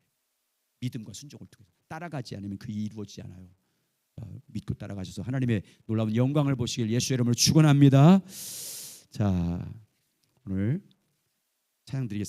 믿음과 순종을 통해서 따라가지 않으면 그게 이루어지지 않아요. 믿고 따라가셔서 하나님의 놀라운 영광을 보시길 예수의 이름으로 축원합니다. 자, 오늘 찬양 드리겠습니다.